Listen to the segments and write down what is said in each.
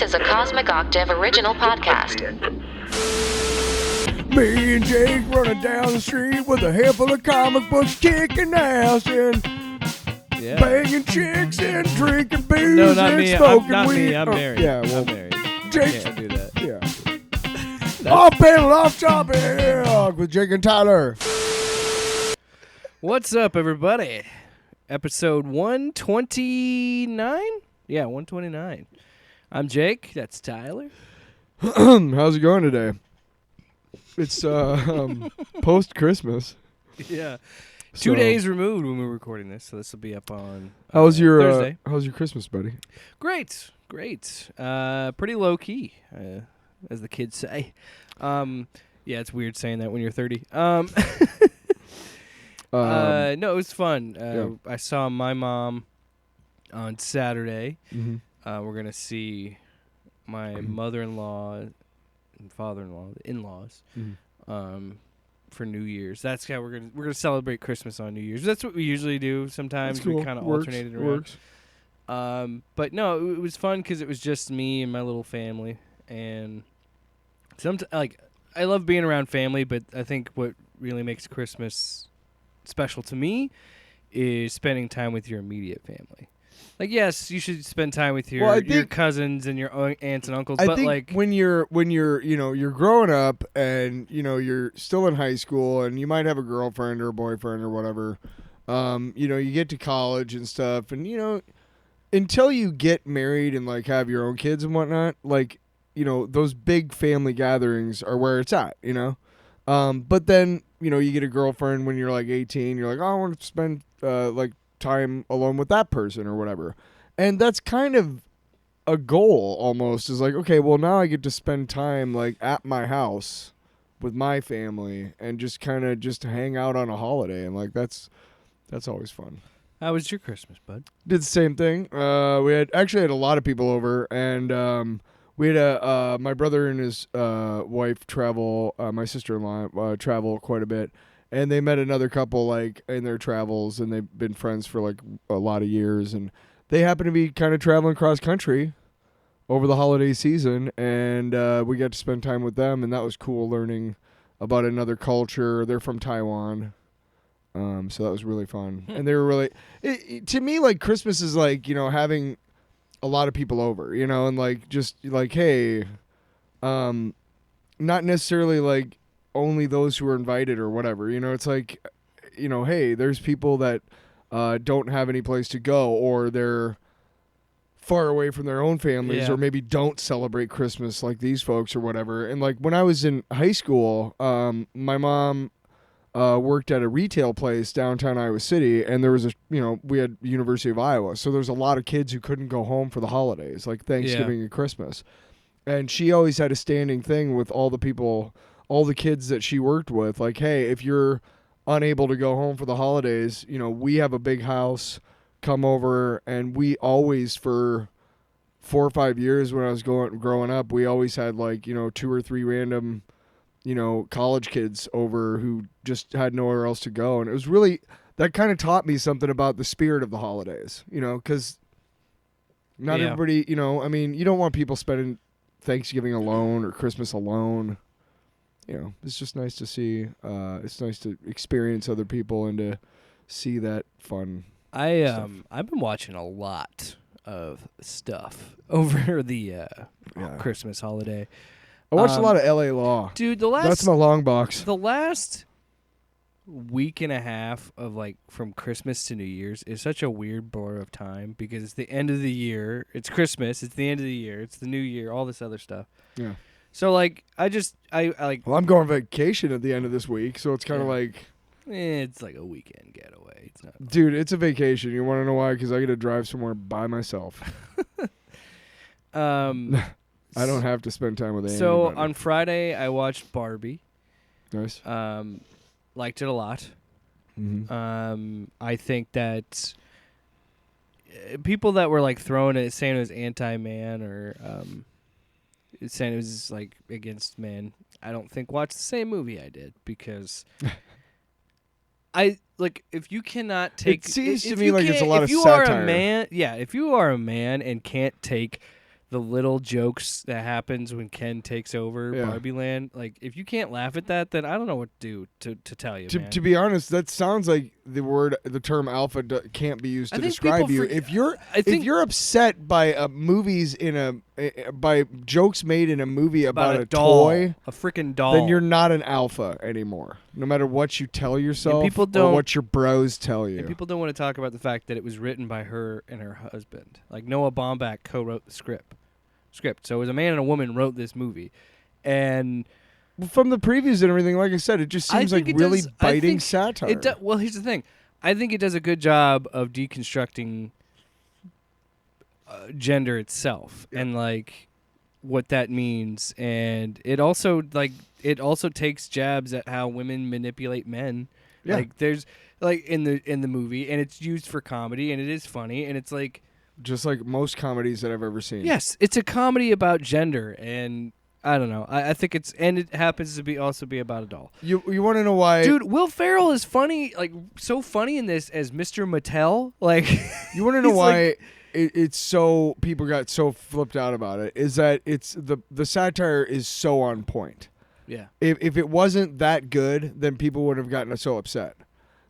is a Cosmic Octave original podcast. Me and Jake running down the street with a handful of comic books, kicking ass and banging chicks and drinking booze No, not and me. smoking Not weed. me. I'm Oh, married. Yeah, well, I'm married. Jake. Can't do that. Yeah. Off panel, off topic with Jake and Tyler. What's up, everybody? Episode 129? Yeah, 129. I'm Jake. That's Tyler. How's it going today? It's post Christmas. Yeah. So, 2 days removed when we're recording this, so this will be up on How's your Thursday. how's your Christmas, buddy? Great. Pretty low key, as the kids say. Yeah, it's weird saying that when you're 30. No, it was fun. I saw my mom on Saturday. Mm-hmm. We're gonna see my mother-in-law and father-in-law, the in-laws, for New Year's. That's how we're gonna celebrate Christmas on New Year's. That's what we usually do. Sometimes Cool. we kind of Works, alternated around. works. But no, it was fun because it was just me and my little family, and I love being around family, but I think what really makes Christmas special to me is spending time with your immediate family. Like, yes, you should spend time with your cousins and your aunts and uncles, but think like when you're you're growing up and you're still in high school and you might have a girlfriend or a boyfriend or whatever, you get to college and stuff, and until you get married and like have your own kids and whatnot, like those big family gatherings are where it's at, but then you get a girlfriend when you're like 18, you're like, oh, I want to spend like time alone with that person or whatever, and that's kind of a goal almost, is like, okay, well, now I get to spend time like at my house with my family and just kind of just hang out on a holiday, and like that's always fun. how was your Christmas, bud? Did the same thing. We had a lot of people over, and we had my brother and his wife travel, my sister-in-law travel quite a bit, and they met another couple like in their travels, and they've been friends for like a lot of years, and they happen to be kind of traveling cross country over the holiday season, and we got to spend time with them, and that was cool, learning about another culture. They're from Taiwan. So that was really fun. And they were really, to me, like, Christmas is like, having a lot of people over, and like, just like, hey, not necessarily like only those who are invited or whatever, it's like, hey, there's people that don't have any place to go, or they're far away from their own families, or maybe don't celebrate Christmas like these folks or whatever. And like when I was in high school, my mom worked at a retail place downtown Iowa City, and there was we had University of Iowa, so there's a lot of kids who couldn't go home for the holidays, like Thanksgiving and Christmas. And she always had a standing thing with all the kids that she worked with, like, hey, if you're unable to go home for the holidays, we have a big house, come over. And we always, for 4 or 5 years when I was growing up, we always had like 2 or 3 random college kids over who just had nowhere else to go. And it was really, that kind of taught me something about the spirit of the holidays, because not everybody, I mean, you don't want people spending Thanksgiving alone or Christmas alone. It's just nice to see. It's nice to experience other people and to see that fun stuff. I've been watching a lot of stuff over the Christmas holiday. I watched a lot of L.A. Law. Dude, that's my long box. The last week and a half of like from Christmas to New Year's is such a weird blur of time, because it's the end of the year. It's Christmas. It's the end of the year. It's the new year. All this other stuff. Yeah. So like I like. Well, I'm going on vacation at the end of this week, so it's kind of like. It's like a weekend getaway. It's not. Dude, it's a vacation. You want to know why? Because I get to drive somewhere by myself. I don't have to spend time with anybody. So on Friday, I watched Barbie. Nice. Liked it a lot. Mm-hmm. I think that people that were like throwing it, saying it was anti-man or saying it was like against men, I don't think watched the same movie I did, because if you cannot take, it seems to me like it's a lot of satire. If you are a man and can't take the little jokes that happens when Ken takes over Yeah. Barbie Land. Like, if you can't laugh at that, then I don't know what to do to tell you, man. To be honest, that sounds like the term alpha can't be used I to think describe people you. forget- If you're upset by movies by jokes made in a movie about a doll, toy, a freaking doll, then you're not an alpha anymore. No matter what you tell yourself people or don't- what your bros tell you. And people don't want to talk about the fact that it was written by her and her husband. Like, Noah Baumbach co-wrote the script. So it was a man and a woman wrote this movie, and From the previews and everything, like I said, it just I seems like think it really does- I biting think satire. well, here's the thing. I think it does a good job of deconstructing gender itself and like what that means, and it also takes jabs at how women manipulate men. Yeah. Like there's like in the movie, and it's used for comedy, and it is funny, and it's like Just like most comedies that I've ever seen. yes, it's a comedy about gender, and I don't know. I think it happens to be also be about a doll. You want to know why? Dude, Will Ferrell is funny, like so funny in this as Mr. Mattel. Like, You want to know he's why like- it's so people got so flipped out about it? Is that it's the satire is so on point. yeah, If it wasn't that good, then people would have gotten so upset.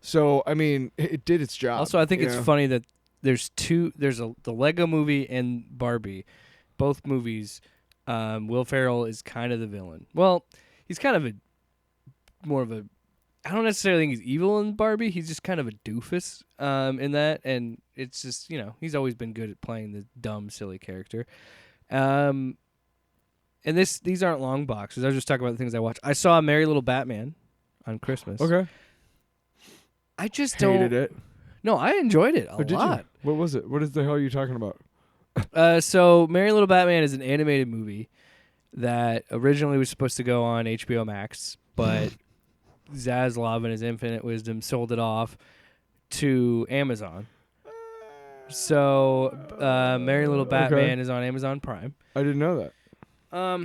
So I mean, it did its job. Also, I think you it's know? funny that there's the Lego Movie and Barbie, both movies. Will Ferrell is kind of the villain. Well, he's kind of more of a. I don't necessarily think he's evil in Barbie. He's just kind of a doofus in that, and it's just he's always been good at playing the dumb, silly character. And these aren't long boxes. I was just talking about the things I watched. I saw Merry Little Batman on Christmas. Okay. I just Hated don't. it. No, I enjoyed it a Or did lot. you? What was it? What is the hell are you talking about? So Merry Little Batman is an animated movie that originally was supposed to go on HBO Max, but Zaslav in his infinite wisdom sold it off to Amazon. So Merry Little Batman is on Amazon Prime. I didn't know that.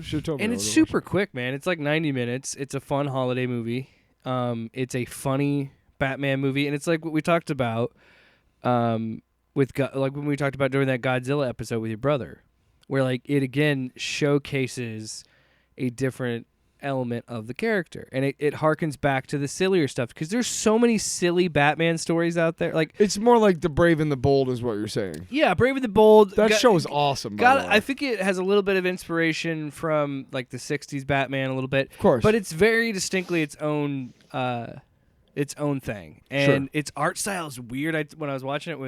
Should have told me. And I it's would've super quick, man. It's like 90 minutes. It's a fun holiday movie. It's a funny Batman movie, and it's like what we talked about like when we talked about during that Godzilla episode with your brother, where like it again showcases a different element of the character, and it harkens back to the sillier stuff because there's so many silly Batman stories out there. Like It's more like The Brave and the Bold is what you're saying. yeah, Brave and the Bold. That show is awesome. by the way. I think it has a little bit of inspiration from like the '60s Batman, a little bit, Of course. but it's very distinctly its own thing, and its art style is weird. When I was watching it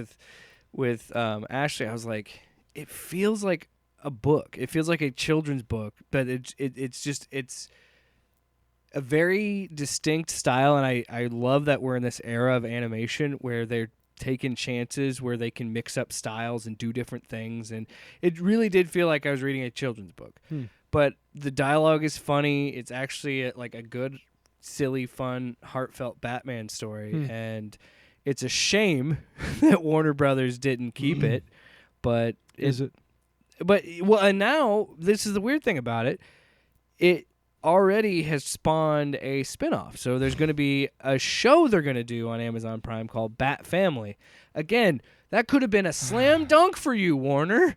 with Ashley, I was like, it feels like a book. It feels like a children's book, but it's a very distinct style, and I love that we're in this era of animation where they're taking chances, where they can mix up styles and do different things, and it really did feel like I was reading a children's book. But the dialogue is funny. It's actually like a good, silly, fun, heartfelt Batman story, and it's a shame that Warner Brothers didn't keep it. But is it? But well, and now this is the weird thing about it. It already has spawned a spinoff. So there's going to be a show they're going to do on Amazon Prime called Bat Family. Again, that could have been a slam dunk for you, Warner.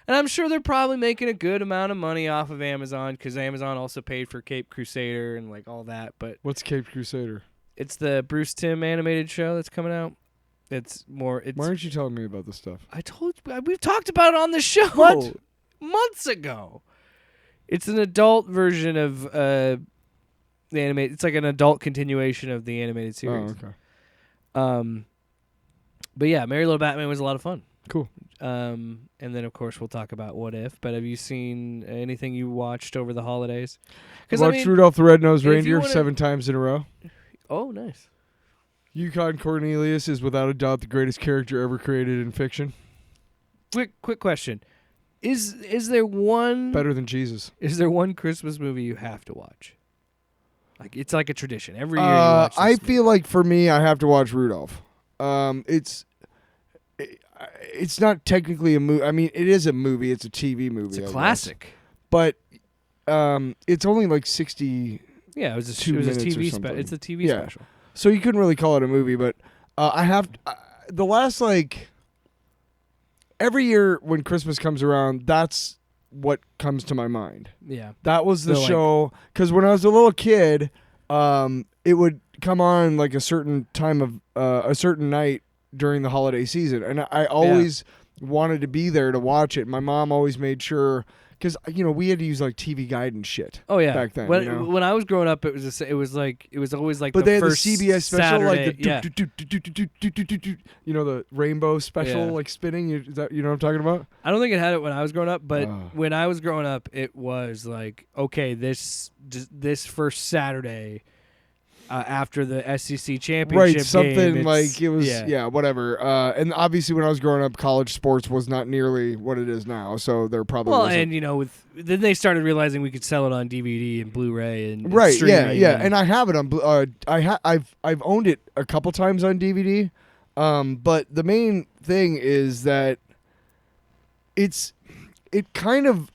And I'm sure they're probably making a good amount of money off of Amazon because Amazon also paid for Cape Crusader and like all that. But What's Cape Crusader? it's the Bruce Timm animated show that's coming out. It's more. Why aren't you telling me about this stuff? I told you we've talked about it on the show. What? Months ago. It's an adult version of the animated. It's like an adult continuation of the animated series. Oh, okay. But yeah, Merry Little Batman was a lot of fun. Cool. And then of course we'll talk about What If. But have you seen anything you watched over the holidays? I watched Rudolph the Red-Nosed if you Reindeer wanna- 7 times in a row. Oh, nice. Yukon Cornelius is without a doubt the greatest character ever created in fiction. Quick question. Is there one Better than Jesus. Is there one Christmas movie you have to watch? Like it's like a tradition every year. You watch this I movie. feel like for me, I have to watch Rudolph. It's not technically a movie. I mean, it is a movie. It's a TV movie. It's I a guess. classic. But it's only like 60. Yeah, it was a 2 it was a minutes or TV something. It's a TV Yeah. special. So you couldn't really call it a movie. But I have the last like every year when Christmas comes around, that's what comes to my mind. Yeah. That was the So, like- show, because when I was a little kid, it would come on like a certain time of a certain night during the holiday season, and I always wanted to be there to watch it. My mom always made sure, because we had to use like TV Guide and shit. Oh yeah. back then. When I was growing up, it was always like. But the they had the first CBS special, Saturday, like the yeah. the rainbow special, Yeah. like spinning. Is that what I'm talking about? I don't think it had it when I was growing up, but Oh. when I was growing up, it was like, okay, this first Saturday after the SEC championship Right, something game, like it was, yeah. whatever. And obviously, when I was growing up, college sports was not nearly what it is now. So there probably Well, wasn't. and then they started realizing we could sell it on DVD and Blu-ray and Right, streaming yeah, and I have it on. I've owned it a couple times on DVD. But the main thing is that it kind of.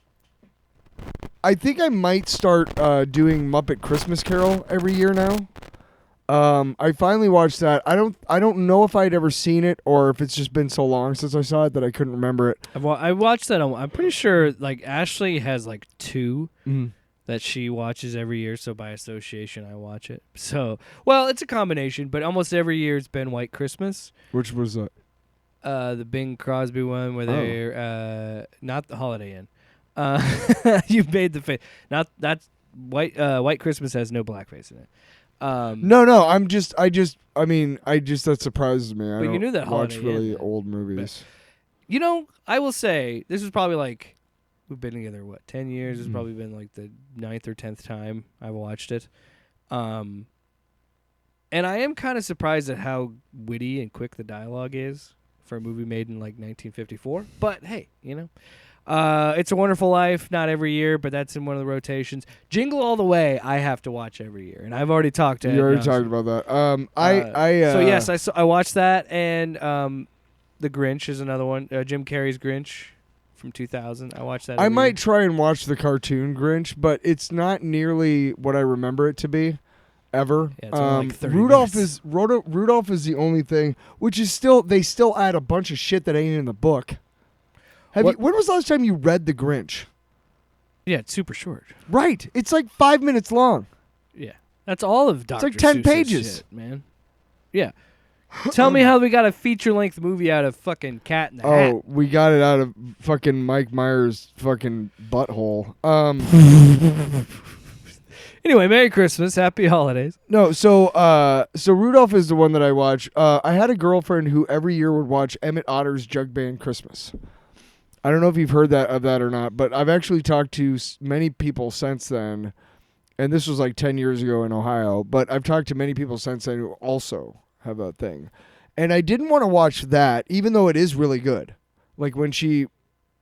I think I might start doing Muppet Christmas Carol every year now. I finally watched that. I don't know if I'd ever seen it or if it's just been so long since I saw it that I couldn't remember it. I watched that. I'm pretty sure like Ashley has like 2 that she watches every year, so by association I watch it. So, well, it's a combination, but almost every year it's been White Christmas. Which was that? The Bing Crosby one where Oh. they're not the Holiday Inn. You made the face. Not that's White Christmas has no blackface in it. No, that surprises me. I But you don't knew that watch Holiday Inn, really man. old movies. I will say this was probably like we've been together 10 years. It's Mhm. probably been like the 9th or 10th time I've watched it. And I am kind of surprised at how witty and quick the dialogue is for a movie made in like 1954. But hey, It's a Wonderful Life, not every year, but that's in one of the rotations. Jingle All the Way, I have to watch every year, and I've already talked to Ed You already Nelson. talked about that. So yes, I watched that, and The Grinch is another one. Jim Carrey's Grinch from 2000. I watched that. I every might year. try and watch the cartoon Grinch, but it's not nearly what I remember it to be, ever. Yeah, it's only like 30 Rudolph minutes. Rudolph is the only thing, which is still they still add a bunch of shit that ain't in the book. When was the last time you read The Grinch? Yeah, it's super short. Right, it's like 5 minutes long. Yeah, that's all of Dr. like 10 Seuss's pages. shit, man. Yeah. Tell me how we got a feature-length movie out of fucking Cat in the Hat. Oh, we got it out of fucking Mike Myers' fucking butthole. Anyway, Merry Christmas, Happy Holidays. No, so Rudolph is the one that I watch. I had a girlfriend who every year would watch Emmett Otter's Jug Band Christmas. I don't know if you've heard of that or not, but I've actually talked to many people since then, and this was like 10 years ago in Ohio, but I've talked to many people since then who also have a thing. And I didn't want to watch that, even though it is really good. Like when she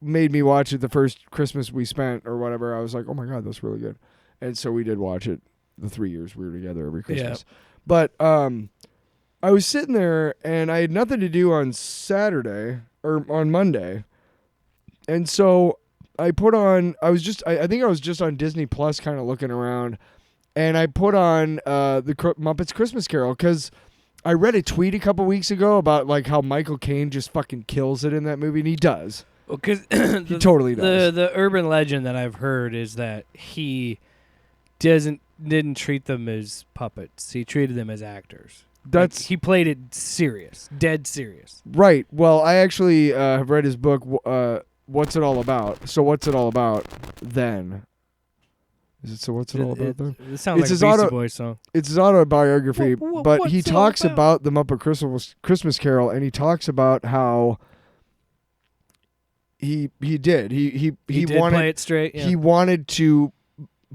made me watch it the first Christmas we spent or whatever, I was like, oh my God, that's really good. And so we did watch it the 3 years we were together every Christmas. Yeah. But I was sitting there and I had nothing to do on Saturday or on Monday. And so I put on, I think I was just on Disney Plus kind of looking around, and I put on the Muppets Christmas Carol because I read a tweet a couple weeks ago about like how Michael Caine just fucking kills it in that movie, and he does. Well, because He totally does. The urban legend that I've heard is that he didn't treat them as puppets. He treated them as actors. That's he played it serious, dead serious. right. Well, I actually have read his book, What's It All About? So what's it all about then? Is it So What's It All About then? It sounds It's like his a Beastie auto- Boys song. It's his autobiography, but he what's it all talks about? about the Muppet Christmas Carol, and he talks about how he did. He did wanted play it straight. Yeah. he wanted to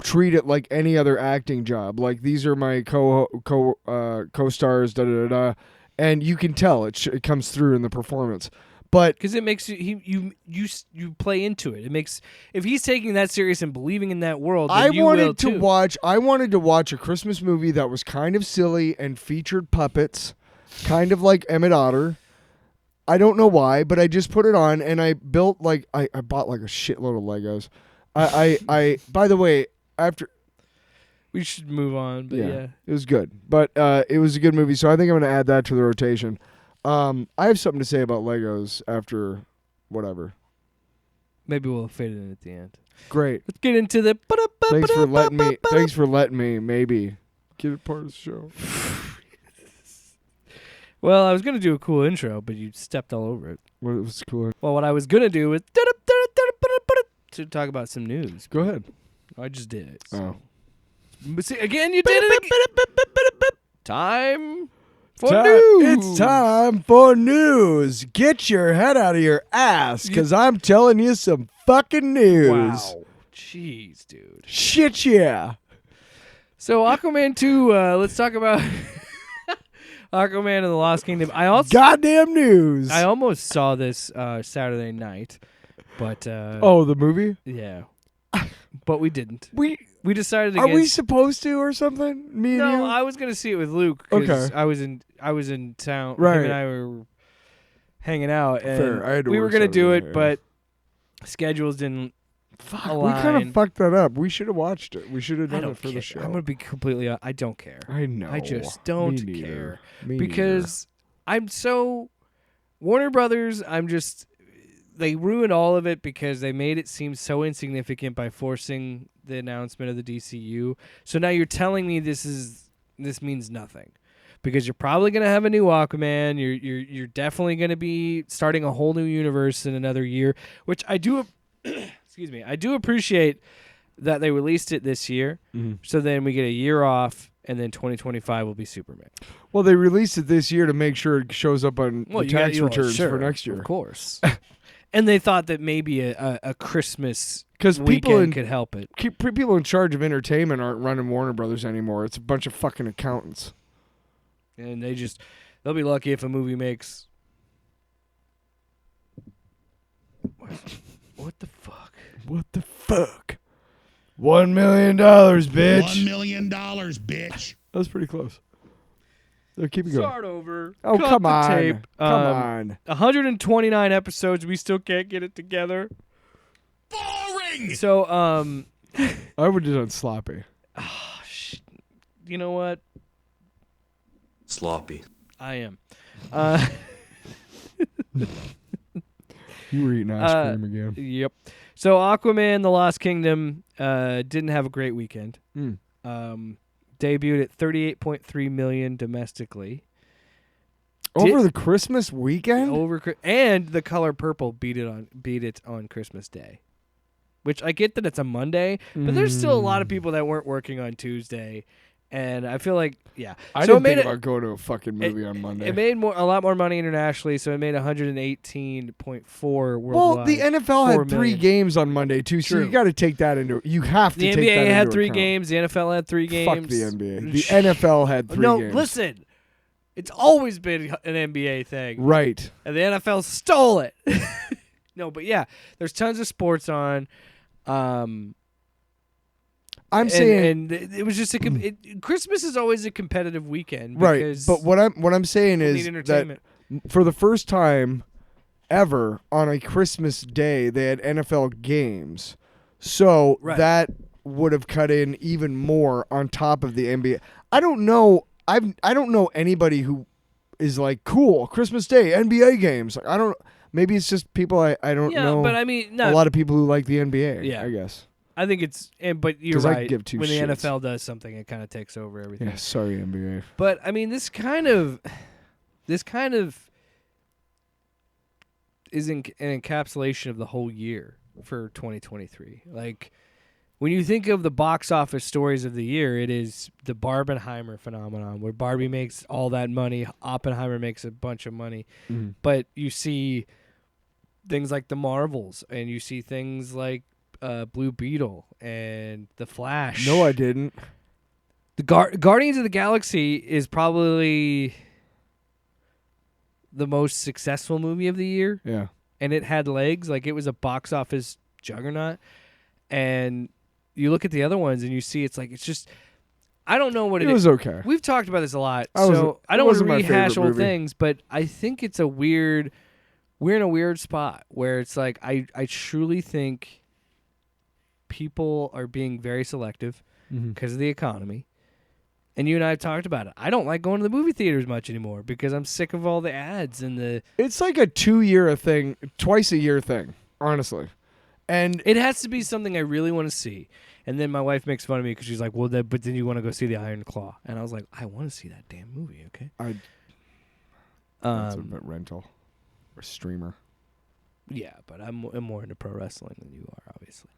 treat it like any other acting job. Like these are my co-stars, da da da da, and you can tell it comes through in the performance. But Because it makes you play into it. It makes if he's taking that serious and believing in that world, then I you will wanted to too. watch. I wanted to watch a Christmas movie that was kind of silly and featured puppets, kind of like Emmett Otter. I don't know why, but I just put it on and I built like I bought like a shitload of Legos. I by the way, after We should move on, but yeah. it was good, but it was a good movie, so I think I'm gonna add that to the rotation. I have something to say about Legos after whatever. Maybe we'll fit it in at the end. Great. Let's get into the. Thanks for letting me maybe get a part of the show. Well, I was gonna do a cool intro, but you stepped all over it. What was cool? Well, what I was gonna do was to talk about some news. Go ahead. I just did it. Oh. But see, again, you did it. Time for news. It's time for news. Get your head out of your ass, because I'm telling you some fucking news. Wow. Jeez, dude. Shit, yeah. So Aquaman 2, let's talk about Aquaman and the Lost Kingdom. Goddamn news. I almost saw this Saturday night, but the movie? yeah. But we didn't. We decided Are against we supposed to or something? Me and you? No, I was going to see it with Luke cuz Okay. I was in town. Right. Him and I were hanging out and Fair. I had to we were work going to do Saturday, it, yeah. but schedules didn't Fuck, we align. kind of fucked that up. We should have watched it. We should have I done don't it for care. the show. I'm going to be completely I don't care. I know. I just don't Me neither. care. Me Because I'm so Warner Brothers, they ruined all of it because they made it seem so insignificant by forcing the announcement of the DCU. So now you're telling me this means nothing. Because you're probably going to have a new Aquaman, you're definitely going to be starting a whole new universe in another year, which I do excuse me. I do appreciate that they released it this year. Mhm. So then we get a year off and then 2025 will be Superman. Well, they released it this year to make sure it shows up on the tax returns sure, for next year. Of course. And they thought that maybe a Christmas 'Cause people weekend could help it. People in charge of entertainment aren't running Warner Brothers anymore. It's a bunch of fucking accountants. And they'll be lucky if a movie makes. What the fuck? What the fuck? $1 million, bitch. $1 million, bitch. That was pretty close. So keep it going. Start over. Oh, Cut come the on. tape. Come on. 129 episodes. We still can't get it together. Boring. So, I would have done sloppy. you know what? Sloppy. I am. You were eating ice cream again. Yep. So Aquaman: The Lost Kingdom didn't have a great weekend. Mm. Debuted at 38.3 million domestically. Over the Christmas weekend? And The Color Purple beat it on Christmas Day. Which I get that it's a Monday, but there's still a lot of people that weren't working on Tuesday. And I feel like, yeah. I So didn't it think made about going to a fucking movie on Monday. It made a lot more money internationally, so it made 118.4 worldwide. Well, the NFL had 4 3 million. games on Monday too, so True. you got to take that into. You have to. The take that NBA had into 3 account. games. The NFL had 3 games. Fuck the NBA. The NFL had 3 no, games. listen. It's always been an NBA thing. Right. And the NFL stole it. No, but yeah, there's tons of sports on. I'm saying and it was just Christmas is always a competitive weekend. right. Because But what I'm saying people is need entertainment. that for the first time ever on a Christmas day, they had NFL games. So Right. that would have cut in even more on top of the NBA. I don't know. I don't know anybody who is like, cool, Christmas Day, NBA games. Like, I don't. Maybe it's just people I don't Yeah, know. but I mean, a lot of people who like the NBA. Yeah. I guess. I think it's. But you're 'Cause I right. give two when the shits. NFL does something, it kind of takes over everything. Yeah. Sorry, NBA. But I mean, this kind of is an encapsulation of the whole year for 2023. Like, when you think of the box office stories of the year, it is the Barbenheimer phenomenon, where Barbie makes all that money, Oppenheimer makes a bunch of money, but you see things like the Marvels, and you see things like Blue Beetle and The Flash. No, I didn't. The Guardians of the Galaxy is probably the most successful movie of the year, Yeah. and it had legs. Like, it was a box office juggernaut. And you look at the other ones, and you see it's just I don't know what It was okay. We've talked about this a lot, I wasn't- so I it don't want to wasn't my rehash favorite old movie. things, but I think it's we're in a weird spot where it's like I truly think people are being very selective Mm-hmm. because of the economy. And you and I have talked about it. I don't like going to the movie theaters much anymore because I'm sick of all the ads and the. It's like a 2-year thing, twice a year thing, honestly. And It has to be something I really want to see. And then my wife makes fun of me because she's like, "Well, but then you want to go see the Iron Claw?" And I was like, "I want to see that damn movie." Okay. That's a rental or streamer. Yeah, but I'm more into pro wrestling than you are, obviously.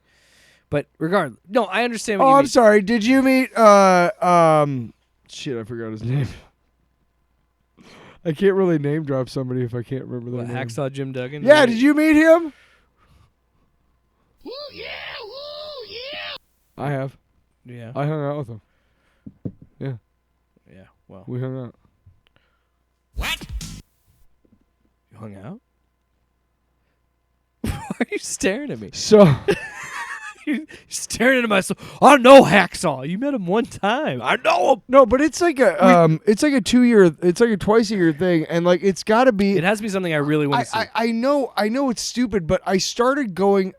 But regardless, no, I understand what Oh, you I'm mean. sorry. Did you meet shit, I forgot his name. I can't really name drop somebody if I can't remember their What, name. Hacksaw Jim Duggan? Yeah, did you meet him? Woo, yeah, woo, yeah. I have. Yeah. I hung out with him. Yeah. Well, We hung out. What? you hung out? Why are you staring at me? So You're staring into myself. I know Hacksaw. You met him one time. I know him. no, but it's like a it's like a 2-year, it's like a twice a year thing, and like it's got to be. It has to be something I really want to see. I know it's stupid, but I started going.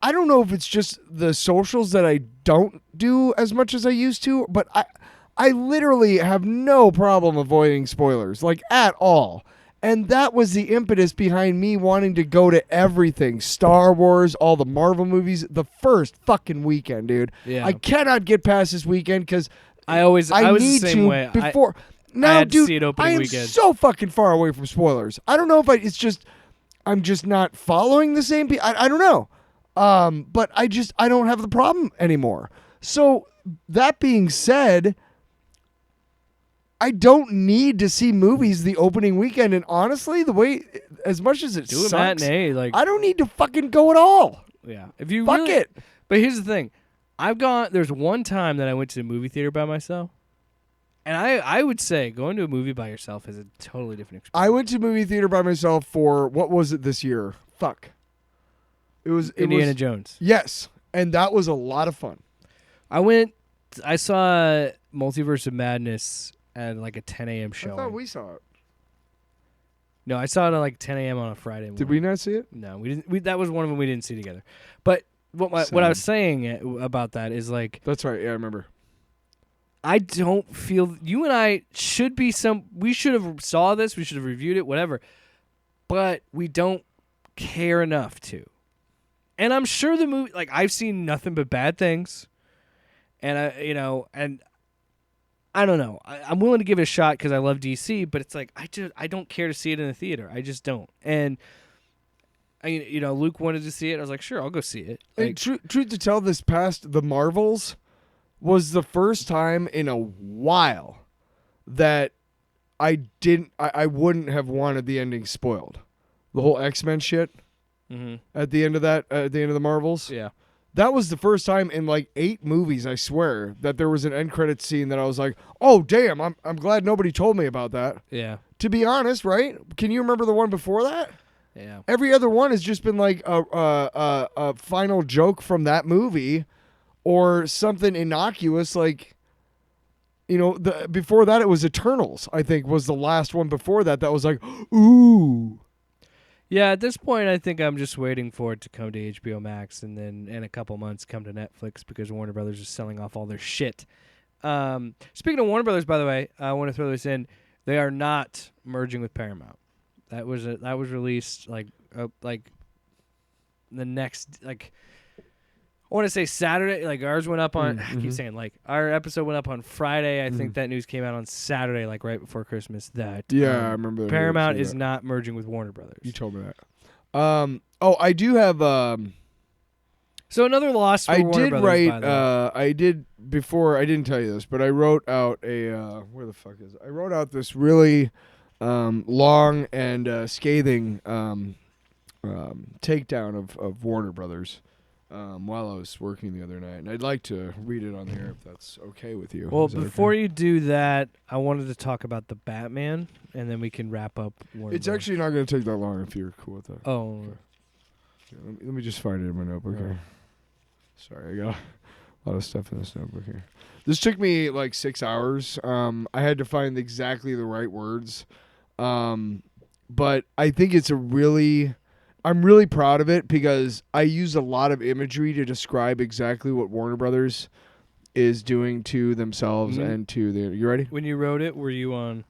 I don't know if it's just the socials that I don't do as much as I used to, but I literally have no problem avoiding spoilers, like at all. And that was the impetus behind me wanting to go to everything. Star Wars, all the Marvel movies, the first fucking weekend, dude. Yeah. I cannot get past this weekend because I was I the need same to way. before. I Now, had to dude, see it opening I am weekend. so fucking far away from spoilers. I don't know if it's just I'm just not following the same people. I don't know. But I don't have the problem anymore. So that being said, I don't need to see movies the opening weekend. And honestly, the way as much as it Do a sucks, matinee, like I don't need to fucking go at all. yeah. If you Fuck really, it. But here's the thing, there's one time that I went to the movie theater by myself, and I would say going to a movie by yourself is a totally different experience. I went to movie theater by myself for what was it this year? Fuck. It was Indiana Jones. Yes, and that was a lot of fun. I saw Multiverse of Madness at like a 10 a.m. I showing. thought we saw it. No, I saw it at like 10 a.m. on a Friday morning. Did we not see it? No, we didn't. That was one of them we didn't see together. But what I was saying about that is like That's right. Yeah, I remember. I don't feel you and I should be we should have saw this, we should have reviewed it, whatever. But we don't care enough to. And I'm sure the movie, like I've seen nothing but bad things. And I don't know. I'm willing to give it a shot because I love DC, but it's like I don't care to see it in the theater. I just don't. And Luke wanted to see it. I was like, sure, I'll go see it. And Like, truth to tell, this past the Marvels was the first time in a while that I wouldn't have wanted the ending spoiled. The whole X-Men shit at the end of the Marvels. yeah. That was the first time in like 8 movies, I swear, that there was an end credits scene that I was like, "Oh damn, I'm glad nobody told me about that." Yeah. To be honest, right? Can you remember the one before that? Yeah. Every other one has just been like a final joke from that movie, or something innocuous like, before that it was Eternals. I think was the last one before that was like, ooh. Yeah, at this point, I think I'm just waiting for it to come to HBO Max and then in a couple months come to Netflix because Warner Brothers is selling off all their shit. Speaking of Warner Brothers, by the way, I want to throw this in. They are not merging with Paramount. That was released like the next I want to say Saturday. Like ours went up on. I keep saying like our episode went up on Friday. I think that news came out on Saturday, like right before Christmas. That Yeah, I remember that. Paramount You is not merging with Warner Brothers. You told me that. I do have. So another loss for I Warner did Brothers. write. By the way. I did before. I didn't tell you this, but I wrote out a. Where the fuck is it? I wrote out this really long and scathing takedown of Warner Brothers. While I was working the other night, and I'd like to read it on the air if that's okay with you. Well, Is that before okay? you do that, I wanted to talk about the Batman, and then we can wrap up. Warner It's Brothers. actually not going to take that long if you're cool with that. Oh, Yeah, let me just find it in my notebook here. Sorry, I got a lot of stuff in this notebook here. This took me like 6 hours. I had to find exactly the right words. But I think it's I'm really proud of it because I use a lot of imagery to describe exactly what Warner Brothers is doing to themselves Mhm. and to the. You ready? When you wrote it, were you on?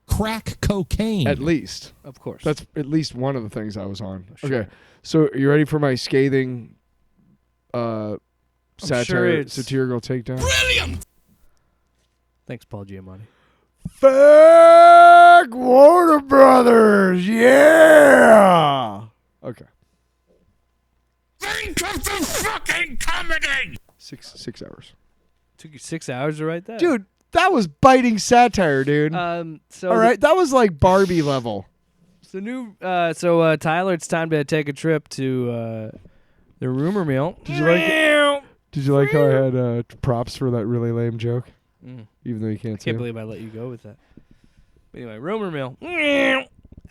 Crack cocaine. At least. Of course. That's at least one of the things I was on. Sure. Okay. So you ready for my scathing sure satirical takedown? Brilliant. Thanks, Paul Giamatti. Fuck Warner Brothers. Yeah. Okay. Think of the fucking comedy. 6 hours. Took you 6 hours to write that, Dude, that was biting satire, dude. So All right, that was like Barbie level. Tyler, it's time to take a trip to the rumor mill. Did you like how I had props for that really lame joke? Even though you can't say Can't it? believe I let you go with that. But anyway, rumor mill.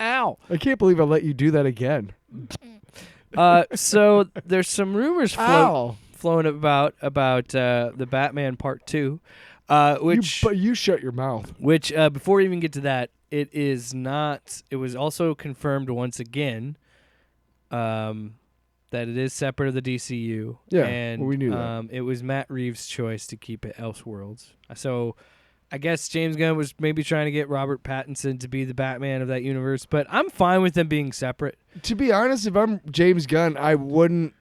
Ow. I can't believe I let you do that again. So there's some rumors Ow. flown about the Batman Part 2, which You shut your mouth. before we even get to that, it is not. It was also confirmed once again that it is separate of the DCU. Yeah, and well, we knew that. It was Matt Reeves' choice to keep it Elseworlds. So I guess James Gunn was maybe trying to get Robert Pattinson to be the Batman of that universe, but I'm fine with them being separate. To be honest, if I'm James Gunn, I wouldn't.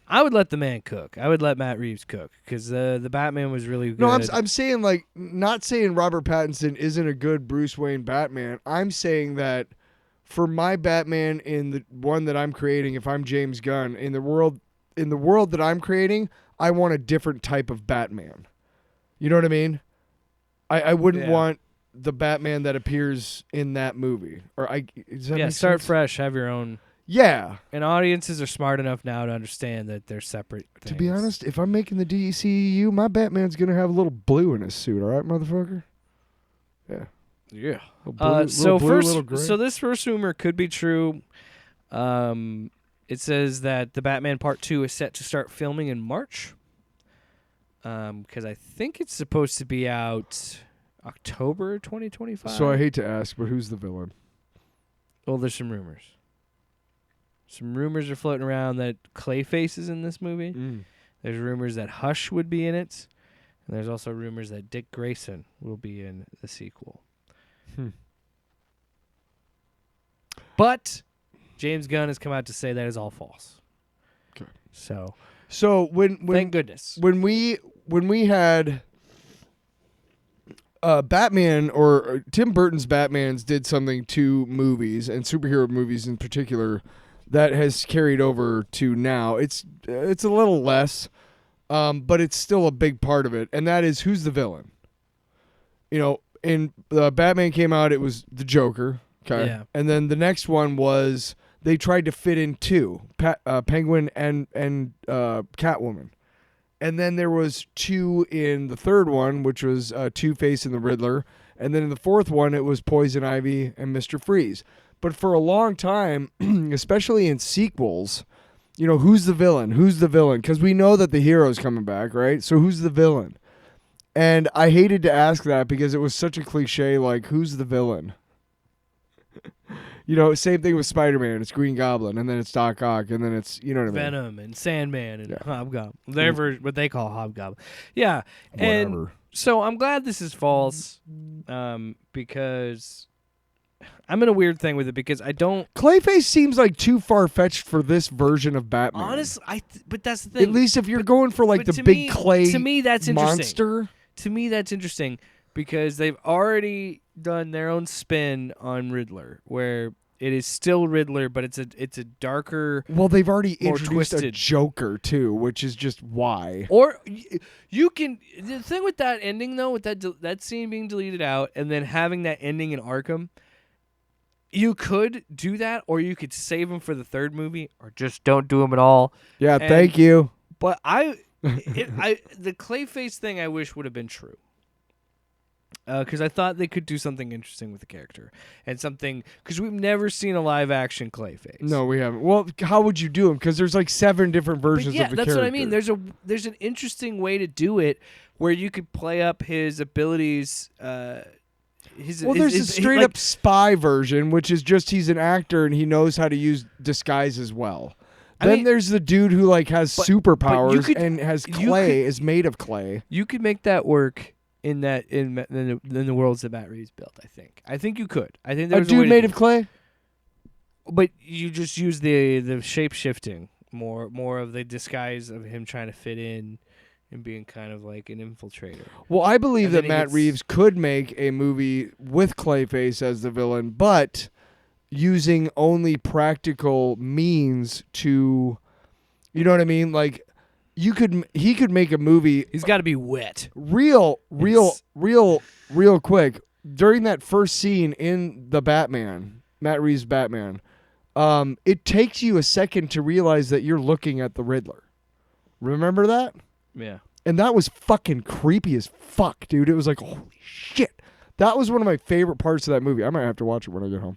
I would let the man cook. I would let Matt Reeves cook because the Batman was really good. No, I'm saying like not saying Robert Pattinson isn't a good Bruce Wayne Batman. I'm saying that for my Batman in the one that I'm creating, if I'm James Gunn in the world that I'm creating, I want a different type of Batman. You know what I mean? I wouldn't want the Batman that appears in that movie. Or does that make start sense? fresh. Have your own. Yeah. And audiences are smart enough now to understand that they're separate things. To be honest, if I'm making the DCEU, my Batman's gonna have a little blue in his suit. All right, motherfucker. Yeah. Yeah. Little blue, little gray. So this first rumor could be true. It says that the Batman Part 2 is set to start filming in March. Because I think it's supposed to be out October 2025. So I hate to ask, but who's the villain? Well, there's some rumors. Some rumors are floating around that Clayface is in this movie. There's rumors that Hush would be in it. And there's also rumors that Dick Grayson will be in the sequel. But James Gunn has come out to say that is all false. Okay. So when thank goodness. when we had Batman or Tim Burton's Batmans did something to movies and superhero movies in particular that has carried over to now. It's a little less, but it's still a big part of it, and that is who's the villain. You know, in Batman came out, it was the Joker. Okay, Yeah. and then the next one was they tried to fit in two, Penguin and Catwoman. And then there was two in the third one, which was Two-Face and the Riddler. And then in the fourth one, it was Poison Ivy and Mr. Freeze. But for a long time, especially in sequels, you know, who's the villain? Who's the villain? Because we know that the hero's coming back, right? So who's the villain? And I hated to ask that because it was such a cliche, like, who's the villain? You know, same thing with Spider-Man. It's Green Goblin, and then it's Doc Ock, and then it's, you know what I mean? Venom and Sandman and Yeah. Hobgoblin. They're what they call Hobgoblin. Yeah. And Whatever. so I'm glad this is false because I'm in a weird thing with it because I don't. Clayface seems like too far-fetched for this version of Batman. Honestly, but that's the thing. At least if you're going for like but the to big me- clay to me, that's interesting. monster. To me, that's interesting because they've already done their own spin on Riddler, where it is still Riddler, but it's a darker. Well, they've already More introduced a twisted. Joker too, which is just why. Or you can. The thing with that ending though, with that scene being deleted out, and then having that ending in Arkham, you could do that, or you could save them for the third movie, or just don't do them at all. Yeah, And- thank you. But the Clayface thing I wish would have been true. Because I thought they could do something interesting with the character and something because we've never seen a live action Clayface. No, we haven't. Well, how would you do him? Because there's like 7 different But versions yeah, of the that's character. what I mean. There's an interesting way to do it where you could play up his abilities. There's a straight like, up spy version, which is just he's an actor and he knows how to use disguise as well. Then mean- there's the dude who like has but you superpowers could- and has you clay, could- is made of clay. You could make that work in the worlds that Matt Reeves built. I think you could. I think A there's a way dude to made do of clay? But you just use the shape shifting more of the disguise of him trying to fit in and being kind of like an infiltrator. Well, I believe And that then he Matt gets- Reeves could make a movie with Clayface as the villain, but using only practical means to, you know what I mean? Like, he could make a movie He's got to be wet. real It's- quick during that first scene in the Batman, Matt Reeves' Batman. It takes you a second to realize that you're looking at the Riddler. Remember that? Yeah. And that was fucking creepy as fuck, dude. It was like, holy shit. That was one of my favorite parts of that movie. I might have to watch it when I get home.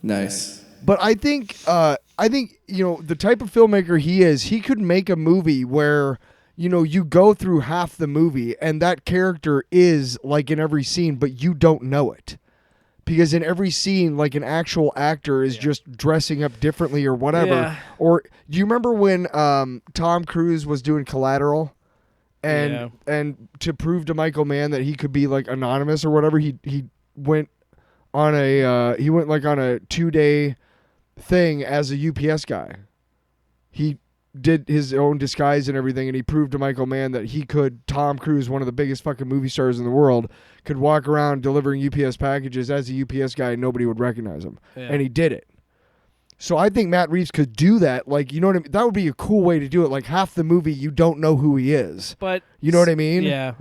Nice. But I think you know, the type of filmmaker he is, he could make a movie where, you know, you go through half the movie and that character is like in every scene, but you don't know it. Because in every scene, like an actual actor is just dressing up differently or whatever. Yeah. Or do you remember when Tom Cruise was doing Collateral? And to prove to Michael Mann that he could be like anonymous or whatever, he went on a 2-day thing as a UPS guy. He did his own disguise and everything, and he proved to Michael Mann that Tom Cruise, one of the biggest fucking movie stars in the world, could walk around delivering UPS packages as a UPS guy and nobody would recognize him. Yeah. And he did it. So I think Matt Reeves could do that. Like, you know what I mean? That would be a cool way to do it. Like, half the movie, you don't know who he is. But You know what I mean? Yeah.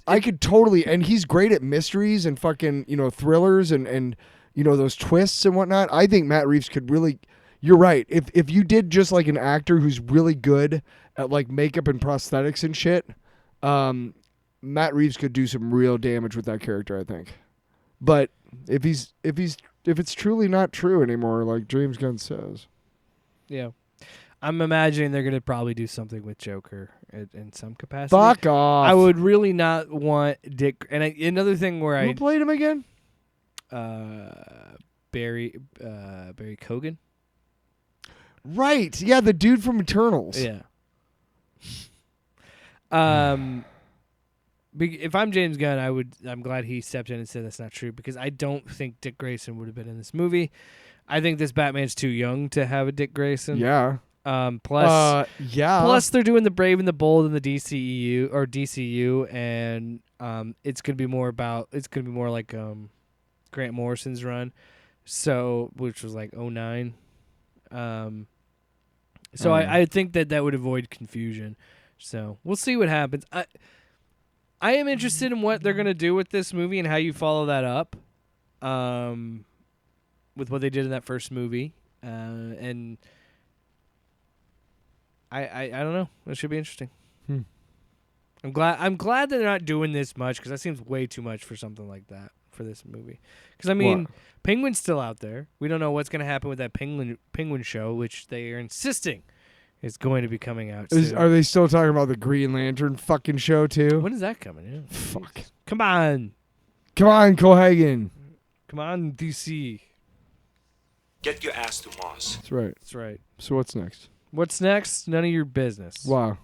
I could totally, and he's great at mysteries and fucking, you know, thrillers and you know, those twists and whatnot. I think Matt Reeves could really, you're right. If you did just like an actor who's really good at like makeup and prosthetics and shit, Matt Reeves could do some real damage with that character, I think. But if it's truly not true anymore, like James Gunn says. Yeah. I'm imagining they're going to probably do something with Joker in some capacity. Fuck off. I would really not want Dick. And another thing where Who played him again? Barry Kogan. Right. Yeah, the dude from Eternals. Yeah. If I'm James Gunn, I'm glad he stepped in and said that's not true, because I don't think Dick Grayson would have been in this movie. I think this Batman's too young to have a Dick Grayson. Yeah. Plus they're doing the Brave and the Bold in the DCU, and it's gonna be more like Grant Morrison's run, which was like 2009. I think that would avoid confusion. So we'll see what happens. I am interested in what they're gonna do with this movie and how you follow that up, with what they did in that first movie, and I don't know. It should be interesting. I'm glad that they're not doing this much, because that seems way too much for something like that for this movie. Because I mean, What? Penguin's still out there. We don't know what's gonna happen with that Penguin show, which they are insisting is going to be coming out soon. Are they still talking about the Green Lantern fucking show too? When is that coming? Yeah. Fuck. Come on, Come on, Cohagen. DC. Get your ass to Mars. That's right. That's right. So what's next? What's next? None of your business. Wow.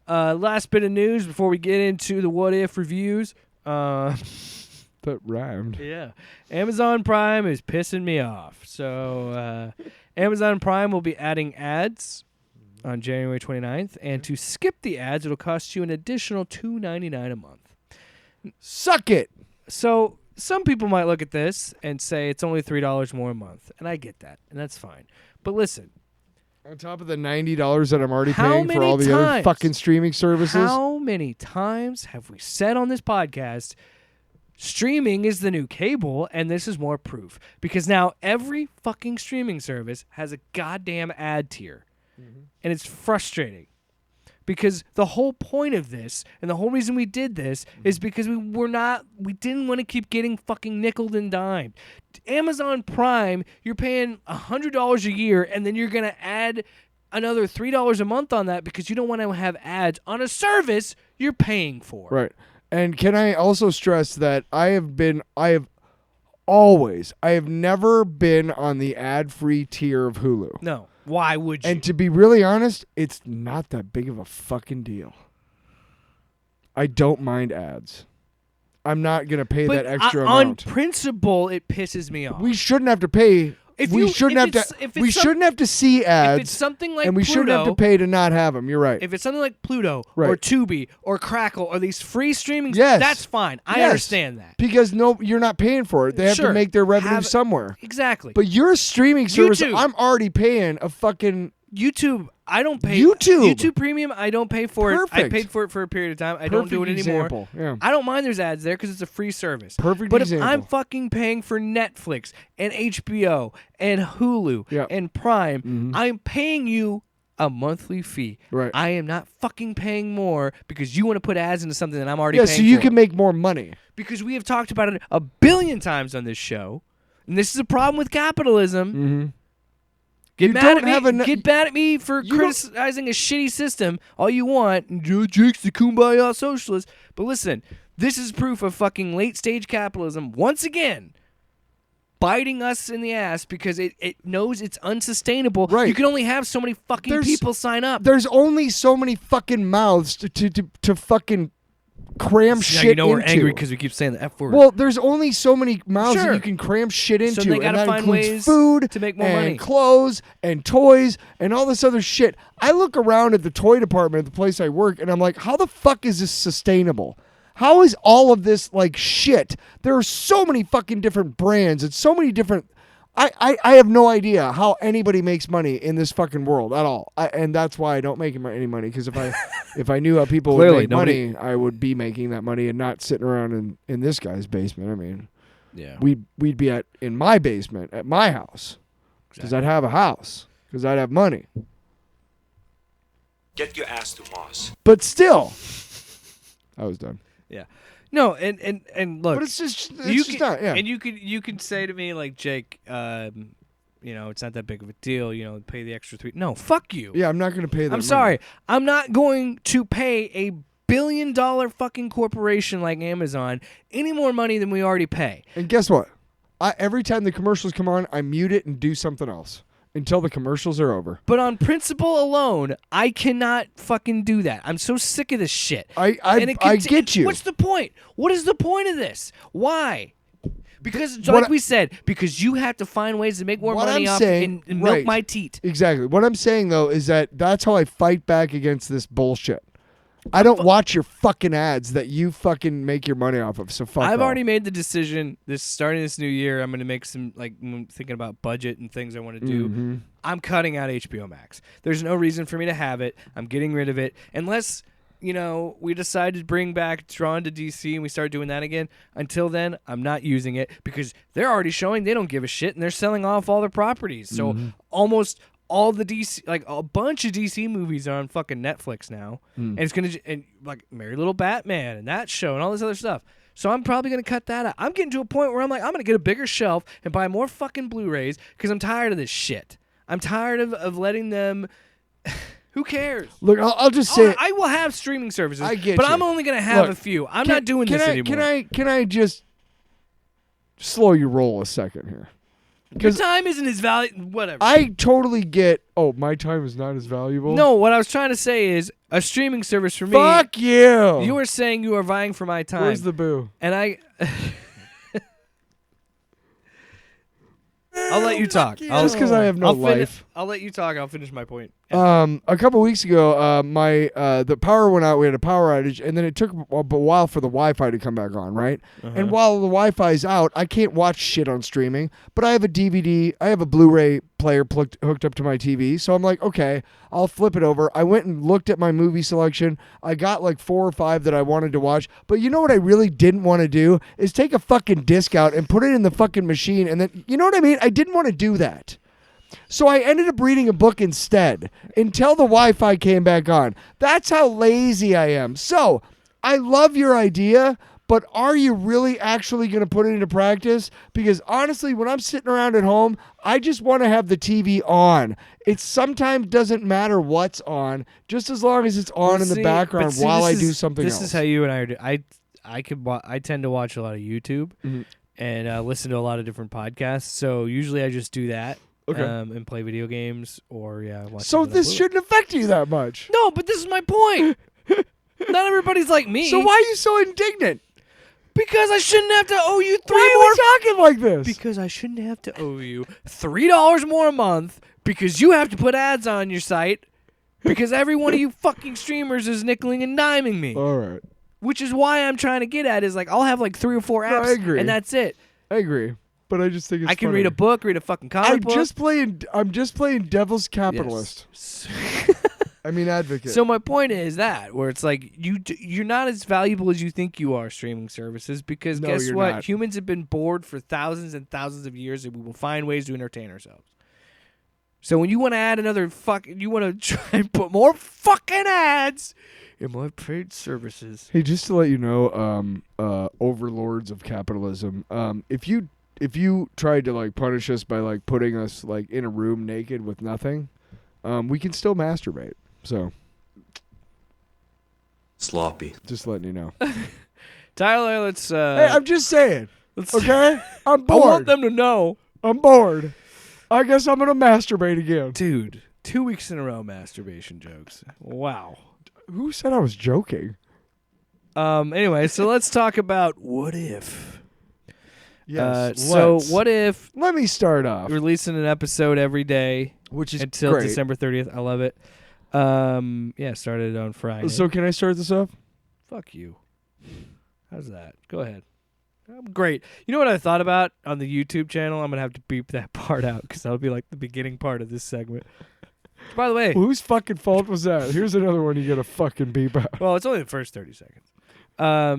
Last bit of news before we get into the what if reviews. That rhymed. Yeah. Amazon Prime is pissing me off. So Amazon Prime will be adding ads on January 29th, and to skip the ads, it'll cost you an additional $2.99 a month. Suck it. So some people might look at this and say it's only $3 more a month, and I get that, and that's fine. But listen, On top of the $90 that I'm already How paying for many all the other times? fucking streaming services. how many times have we said on this podcast, streaming is the new cable, and this is more proof? Because now every fucking streaming service has a goddamn ad tier, and it's frustrating. Because the whole point of this, and the whole reason we did this, is because we didn't want to keep getting fucking nickeled and dimed. Amazon Prime, you're paying $100 a year, and then you're gonna add another $3 a month on that because you don't want to have ads on a service you're paying for. Right. And can I also stress that I have Always. I have never been on the ad-free tier of Hulu. No. Why would you? And to be really honest, it's not that big of a fucking deal. I don't mind ads. I'm not going to pay that extra amount. On principle, it pisses me off. We shouldn't have to pay. We shouldn't have to see ads. If it's something like and we Pluto, shouldn't have to pay to not have them. You're right. If it's something like Pluto Right. or Tubi or Crackle or these free streaming, Yes. that's fine. I Yes. understand that. Because you're not paying for it. They have Sure. to make their revenue Have- somewhere. Exactly. But you're a streaming service. YouTube. I'm already paying a fucking YouTube, I don't pay. YouTube Premium, I don't pay for it. I Perfect. paid for it for a period of time. I don't do it Perfect anymore. example. Yeah. I don't mind there's ads there because it's a free service. Perfect but example. if I'm fucking paying for Netflix and HBO and Hulu Yeah. and Prime, I'm paying you a monthly fee. Right. I am not fucking paying more because you want to put ads into something that I'm already Yeah, paying so you for. can make more money. Because we have talked about it a billion times on this show, and this is a problem with capitalism. Mm-hmm. Get You mad don't at me. have enough- Get mad at me for You don't- criticizing a shitty system all you want. Jake's the kumbaya socialist. But listen, this is proof of fucking late stage capitalism once again biting us in the ass because it knows it's unsustainable. Right. You can only have so many fucking people sign up. There's only so many fucking mouths to fucking cram Now shit you know we're into. angry because we keep saying the F word. Well, there's only so many mouths Sure. that you can cram shit into. So they gotta and that find includes ways food to make more and money. clothes and toys and all this other shit. I look around at the toy department at the place I work and I'm like, how the fuck is this sustainable? How is all of this like shit? There are so many fucking different brands and so many different. I have no idea how anybody makes money in this fucking world at all, and that's why I don't make any money. Because if I knew how people would Clearly, make money, I would be making that money and not sitting around in this guy's basement. I mean, yeah. we'd be in my basement at my house because I'd have a house because I'd have money. Get your ass to Moss. But still, I was done. Yeah. No, and look, But it's just not. Yeah. And you could say to me like, Jake, you know, it's not that big of a deal. You know, pay the extra $3. No, fuck you. Yeah, I'm not going to pay that. I'm money. sorry. I'm not going to pay a $1 billion fucking corporation like Amazon any more money than we already pay. And guess what? Every time the commercials come on, I mute it and do something else until the commercials are over. But on principle alone, I cannot fucking do that. I'm so sick of this shit. I get you. What's the point? What is the point of this? Why? Because, What like we said, because you have to find ways to make more What money I'm off saying- and milk right. my teat. Exactly. What I'm saying though is that's how I fight back against this bullshit. I don't watch your fucking ads that you fucking make your money off of. So fuck I've off. already made the decision. Starting this new year, I'm going to make some thinking about budget and things I want to do. Mm-hmm. I'm cutting out HBO Max. There's no reason for me to have it. I'm getting rid of it unless we decide to bring back Drawn to DC and we start doing that again. Until then, I'm not using it because they're already showing they don't give a shit and they're selling off all their properties. So Mm-hmm. almost all the DC, like a bunch of DC movies are on fucking Netflix now, Mm. and it's gonna and like Merry Little Batman and that show and all this other stuff. So I'm probably gonna cut that out. I'm getting to a point where I'm like, I'm gonna get a bigger shelf and buy more fucking Blu-rays because I'm tired of this shit. I'm tired of letting them. Who cares? Look, I'll just say. I will have streaming services, I get but you. I'm only gonna have Look, a few. I'm not doing this anymore. Can I just slow your roll a second here? Your time isn't as valuable. Whatever. I totally get. Oh, my time is not as valuable. No, what I was trying to say is a streaming service for me. Fuck you. You were saying you are vying for my time. Where's the boo? And I'll let you talk. Just 'cause I have no life. I'll let you talk. I'll finish my point. A couple weeks ago, the power went out. We had a power outage, and then it took a while for the Wi-Fi to come back on, right? And while the Wi-Fi's out, I can't watch shit on streaming. But I have a DVD, I have a Blu-ray player hooked up to my TV, so I'm like, okay, I'll flip it over. I went and looked at my movie selection. I got like 4 or 5 that I wanted to watch. But you know what I really didn't want to do is take a fucking disc out and put it in the fucking machine, and then you know what I mean? I didn't want to do that. So I ended up reading a book instead until the Wi-Fi came back on. That's how lazy I am. So I love your idea, but are you really actually going to put it into practice? Because honestly, when I'm sitting around at home, I just want to have the TV on. It sometimes doesn't matter what's on, just as long as it's on in the background while I do something else. This is how you and I are. I tend to watch a lot of YouTube. Mm-hmm. and listen to a lot of different podcasts. So usually I just do that. Okay. And play video games or watch So something this else. shouldn't affect you that much. No, but this is my point. Not everybody's like me. So why are you so indignant? Because I shouldn't have to owe you Why are we talking like this? Because I shouldn't have to owe you $3 more a month because you have to put ads on your site because every one of you fucking streamers is nickeling and diming me. All right. Which is why I'm trying to get at is like I'll have like 3 or 4 No, apps I agree. and that's it. I agree. But I just think it's I can funny. read a book, read a fucking comic I'm book. just playing devil's capitalist. Yes. I mean advocate. So my point is that where it's like you're not as valuable as you think you are streaming services because No, guess you're what? not. Humans have been bored for thousands and thousands of years and we will find ways to entertain ourselves. So when you want to add another you want to try and put more fucking ads in my paid services. Hey, just to let you know, overlords of capitalism, if you tried to like punish us by like putting us like in a room naked with nothing, we can still masturbate. So Sloppy. just letting you know. Tyler, let's Hey, I'm just saying. let's Okay, I'm I bored. want them to know. I'm bored. I guess I'm gonna masturbate again. Dude, 2 weeks in a row masturbation jokes. Wow. Who said I was joking? Anyway, so let's talk about what if. Yes. So let's. what if Let me start off, releasing an episode every day which is until great. December 30th? I love it. Started on Friday. So can I start this off? Fuck you. How's that? Go ahead. Great. You know what I thought about on the YouTube channel? I'm gonna have to beep that part out because that'll be like the beginning part of this segment. By the way, Well, whose fucking fault was that? Here's another one you gotta fucking beep out. well, it's only the first 30 seconds. By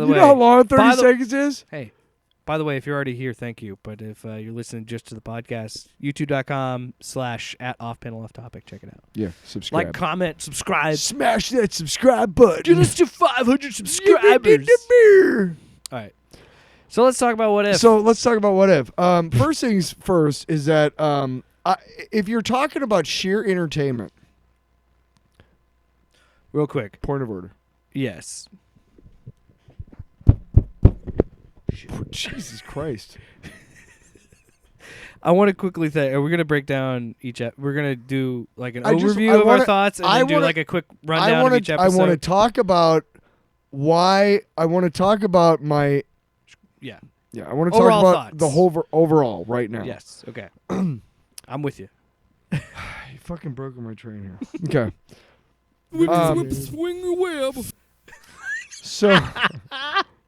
the You way, know how long by 30 the- seconds is? Hey, by the way, if you're already here, thank you. But if you're listening just to the podcast, youtube.com/@offpanel-off-topic. Check it out. Yeah, subscribe. Like, comment, subscribe. Smash that subscribe button. Get us to 500 subscribers. All right. So let's talk about what if. So let's talk about what if. First things first is that if you're talking about sheer entertainment, real quick. point of order. Yes. Jesus Christ. I want to quickly say, we're going to break down we're going to do like an I just- overview I of wanna- our thoughts and I then do wanna- like a quick rundown of each I episode. want to talk about why. I want to talk about my. Yeah. Yeah, I want to talk Overall about thoughts. the whole overall right now. Yes. Okay. I'm with you. You fucking broken my train here. Okay. Swing the web. So,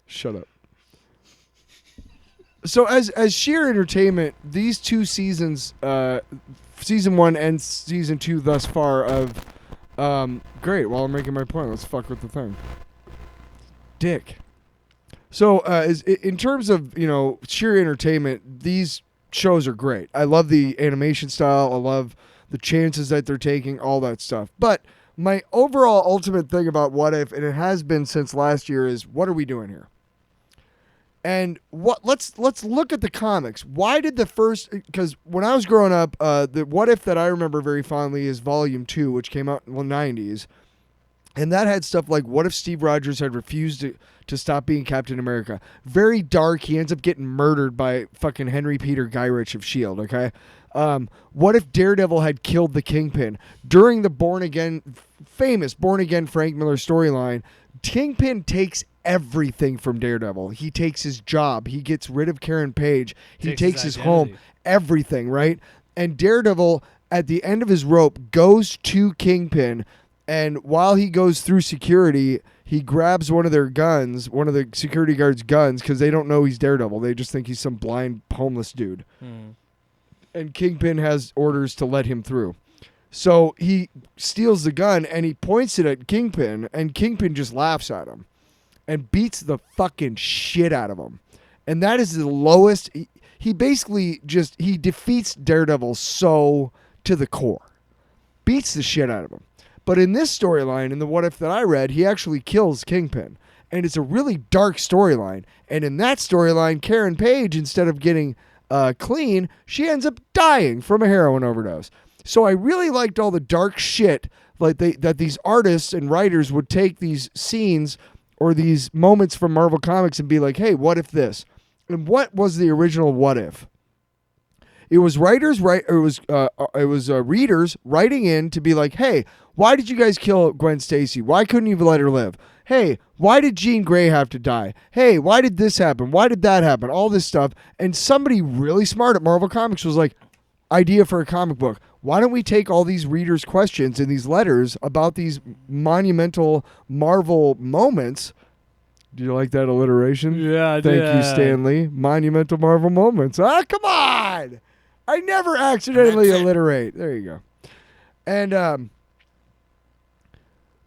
shut up. So as sheer entertainment, these 2 seasons, season 1 and season 2 thus far of, great. While I'm making my point, let's fuck with the thing. Dick. So in terms of sheer entertainment, these shows are great. I love the animation style. I love the chances that they're taking, all that stuff. But my overall ultimate thing about What If, and it has been since last year, is what are we doing here? And let's look at the comics. Why did the first? Because when I was growing up, the What If that I remember very fondly is Volume 2, which came out in the 90s, and that had stuff like what if Steve Rogers had refused to stop being Captain America? Very dark. He ends up getting murdered by fucking Henry Peter Gyrich of S.H.I.E.L.D., okay? What if Daredevil had killed the Kingpin? During the famous Born Again Frank Miller storyline, Kingpin takes everything from Daredevil. He takes his job. He gets rid of Karen Page. He takes his home. identity. Everything, right? And Daredevil, at the end of his rope, goes to Kingpin, and while he goes through security, he grabs one of their guns, one of the security guards' guns, because they don't know he's Daredevil. They just think he's some blind homeless dude. And Kingpin has orders to let him through. So he steals the gun and he points it at Kingpin, and Kingpin just laughs at him and beats the fucking shit out of him. And that is the lowest. He basically he defeats Daredevil so to the core. Beats the shit out of him. But in this storyline, in the What If that I read, he actually kills Kingpin. And it's a really dark storyline. And in that storyline, Karen Page, instead of getting clean, she ends up dying from a heroin overdose. So I really liked all the dark shit that these artists and writers would take these scenes or these moments from Marvel Comics and be like, hey, what if this? And what was the original What If? It was writers, readers writing in to be like, hey, why did you guys kill Gwen Stacy? Why couldn't you let her live? Hey, why did Jean Grey have to die? Hey, why did this happen? Why did that happen? All this stuff. And somebody really smart at Marvel Comics was like, idea for a comic book. Why don't we take all these readers' questions and these letters about these monumental Marvel moments? Do you like that alliteration? Yeah, Thank you, Stanley. Monumental Marvel moments. Ah, come on! I never accidentally alliterate. There you go. And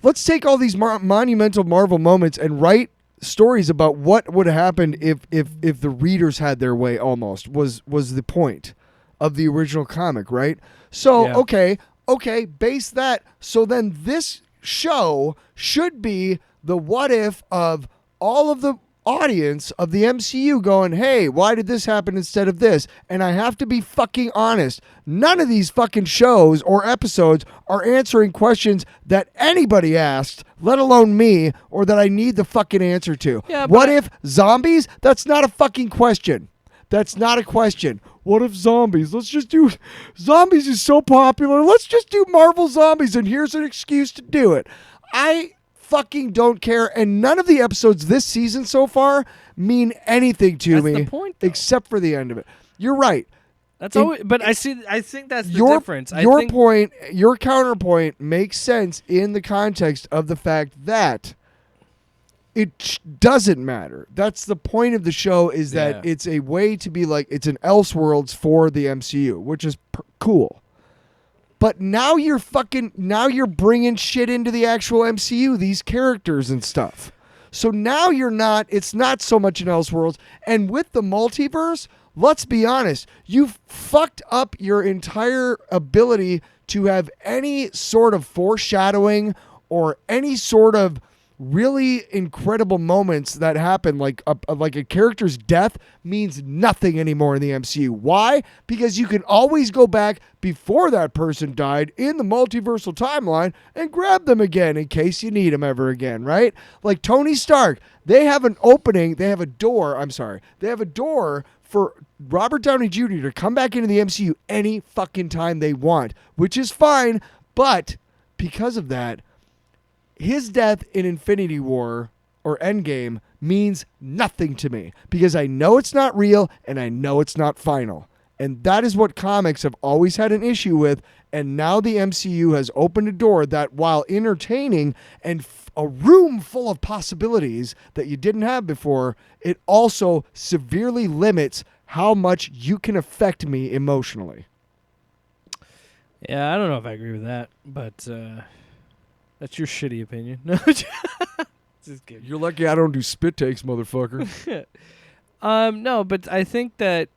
let's take all these monumental Marvel moments and write stories about what would have happened if the readers had their way. Almost was the point of the original comic, right? So Yeah. okay, base that. So then this show should be the what if of all of the audience of the MCU going, hey, why did this happen instead of this? And I have to be fucking honest. None of these fucking shows or episodes are answering questions that anybody asked, let alone me, or that I need the fucking answer to. Yeah, but what if zombies? That's not a fucking question. That's not a question. What if zombies? Let's just do... Zombies is so popular. Let's just do Marvel Zombies, and here's an excuse to do it. I fucking don't care, and none of the episodes this season so far mean anything to That's me. the point, though. Except for the end of it. You're right. That's In- always, but I think that's the Your difference. your counterpoint makes sense in the context of the fact that it doesn't matter. That's the point of the show, is that Yeah. it's a way to be like, it's an Elseworlds for the MCU, which is cool. But now you're bringing shit into the actual MCU, these characters and stuff. So now it's not so much an Elseworlds. And with the multiverse, let's be honest, you've fucked up your entire ability to have any sort of foreshadowing or any sort of really incredible moments that happen, like a character's death means nothing anymore in the MCU. Why? Because you can always go back before that person died in the multiversal timeline and grab them again in case you need them ever again, right? Like Tony Stark, they have a door for Robert Downey Jr. to come back into the MCU any fucking time they want, which is fine, but because of that, his death in Infinity War or Endgame means nothing to me because I know it's not real and I know it's not final. And that is what comics have always had an issue with. And now the MCU has opened a door that, while entertaining and a room full of possibilities that you didn't have before, it also severely limits how much you can affect me emotionally. Yeah, I don't know if I agree with that, but that's your shitty opinion. No, just kidding. You're lucky I don't do spit takes, motherfucker. No, but I think that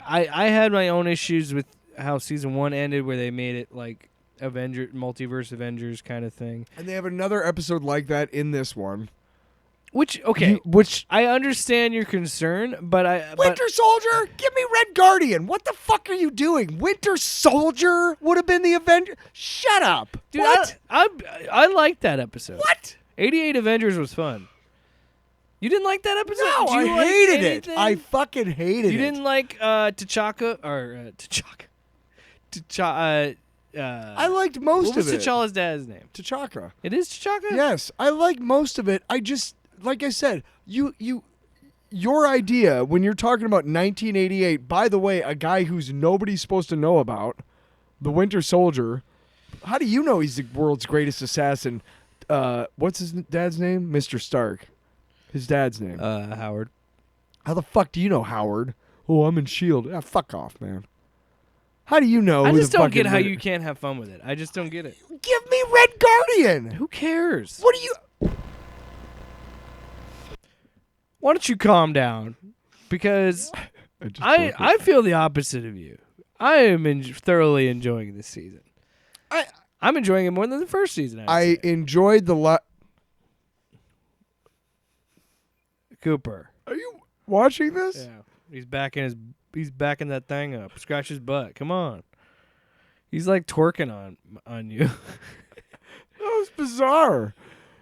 I had my own issues with how season 1 ended, where they made it like multiverse Avengers kind of thing. And they have another episode like that in this one. Which I understand your concern, but Winter Soldier, give me Red Guardian. What the fuck are you doing? Winter Soldier would have been the Avenger. Shut up, dude, what? I liked that episode. What? 88 Avengers was fun. You didn't like that episode? No, Did you I like hated it. anything? I fucking hated it. You didn't like T'Chaka or T'Chaka? I liked most what was of it. T'Challa's dad's name? T'Chaka. It is T'Chaka? Yes, I like most of it. I just, like I said, your idea when you're talking about 1988. By the way, a guy who's nobody's supposed to know about, the Winter Soldier. How do you know he's the world's greatest assassin? What's his dad's name? Mr. Stark. His dad's name. Howard. How the fuck do you know Howard? Oh, I'm in S.H.I.E.L.D. Ah, fuck off, man. How do you know? I who just the don't fucking get how Red- you can't have fun with it. I just don't get it. Give me Red Guardian. Who cares? What do you... Why don't you calm down? Because I feel the opposite of you. I am thoroughly enjoying this season. I'm enjoying it more than the first season. I enjoyed the Cooper. Are you watching this? Yeah, he's backing that thing up. Scratch his butt. Come on. He's like twerking on you. That was bizarre.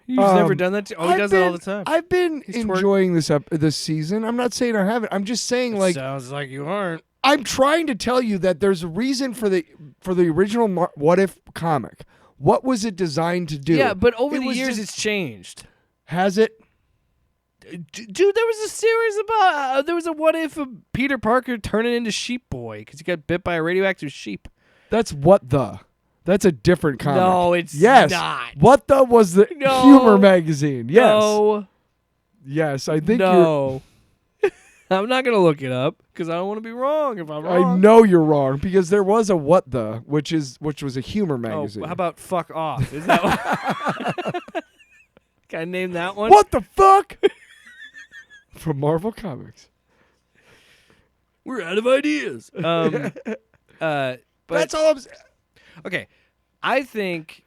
He's never done that. He does it all the time. I've been He's twerk- enjoying this season. I'm not saying I haven't. I'm just saying like Sounds like you aren't. I'm trying to tell you that there's a reason for the original What If comic. What was it designed to do? Yeah, but over It the was years, just- it's changed. Has it? Dude, there was a series about there was a what if of Peter Parker turning into Sheep Boy because he got bit by a radioactive sheep. That's What the. That's a different comic. No, it's yes. not. What the was the No. humor magazine? Yes. No, Yes, I think you're. no. I'm not gonna look it up because I don't want to be wrong. If I'm I wrong, know you're wrong because there was a What the, which was a humor Oh, magazine. how about fuck off? Is that what? Can I name that one? What the fuck? From Marvel Comics. We're out of ideas. But That's all I'm saying. okay, I think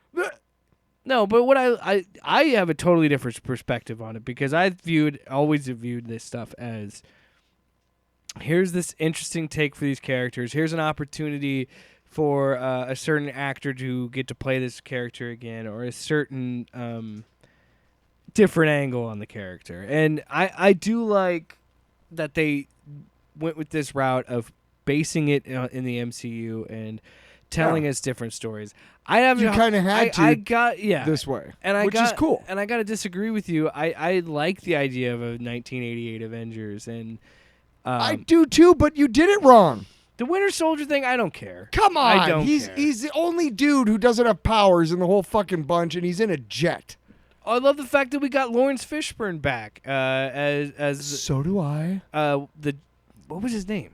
no, but what I have a totally different perspective on it because I always viewed this stuff as here's this interesting take for these characters. Here's an opportunity for a certain actor to get to play this character again, or a certain different angle on the character. And I do like that they went with this route of basing it in the MCU and telling us different stories. I have You kinda had to I got this way, and which is cool. And I got to disagree with you. I like the idea of a 1988 Avengers, and I do too, but you did it wrong. the Winter Soldier thing. I don't care. Come on, I don't he's care. he's the only dude who doesn't have powers in the whole fucking bunch, and he's in a jet. I love the fact that we got Lawrence Fishburne back as So do I. the what was his name?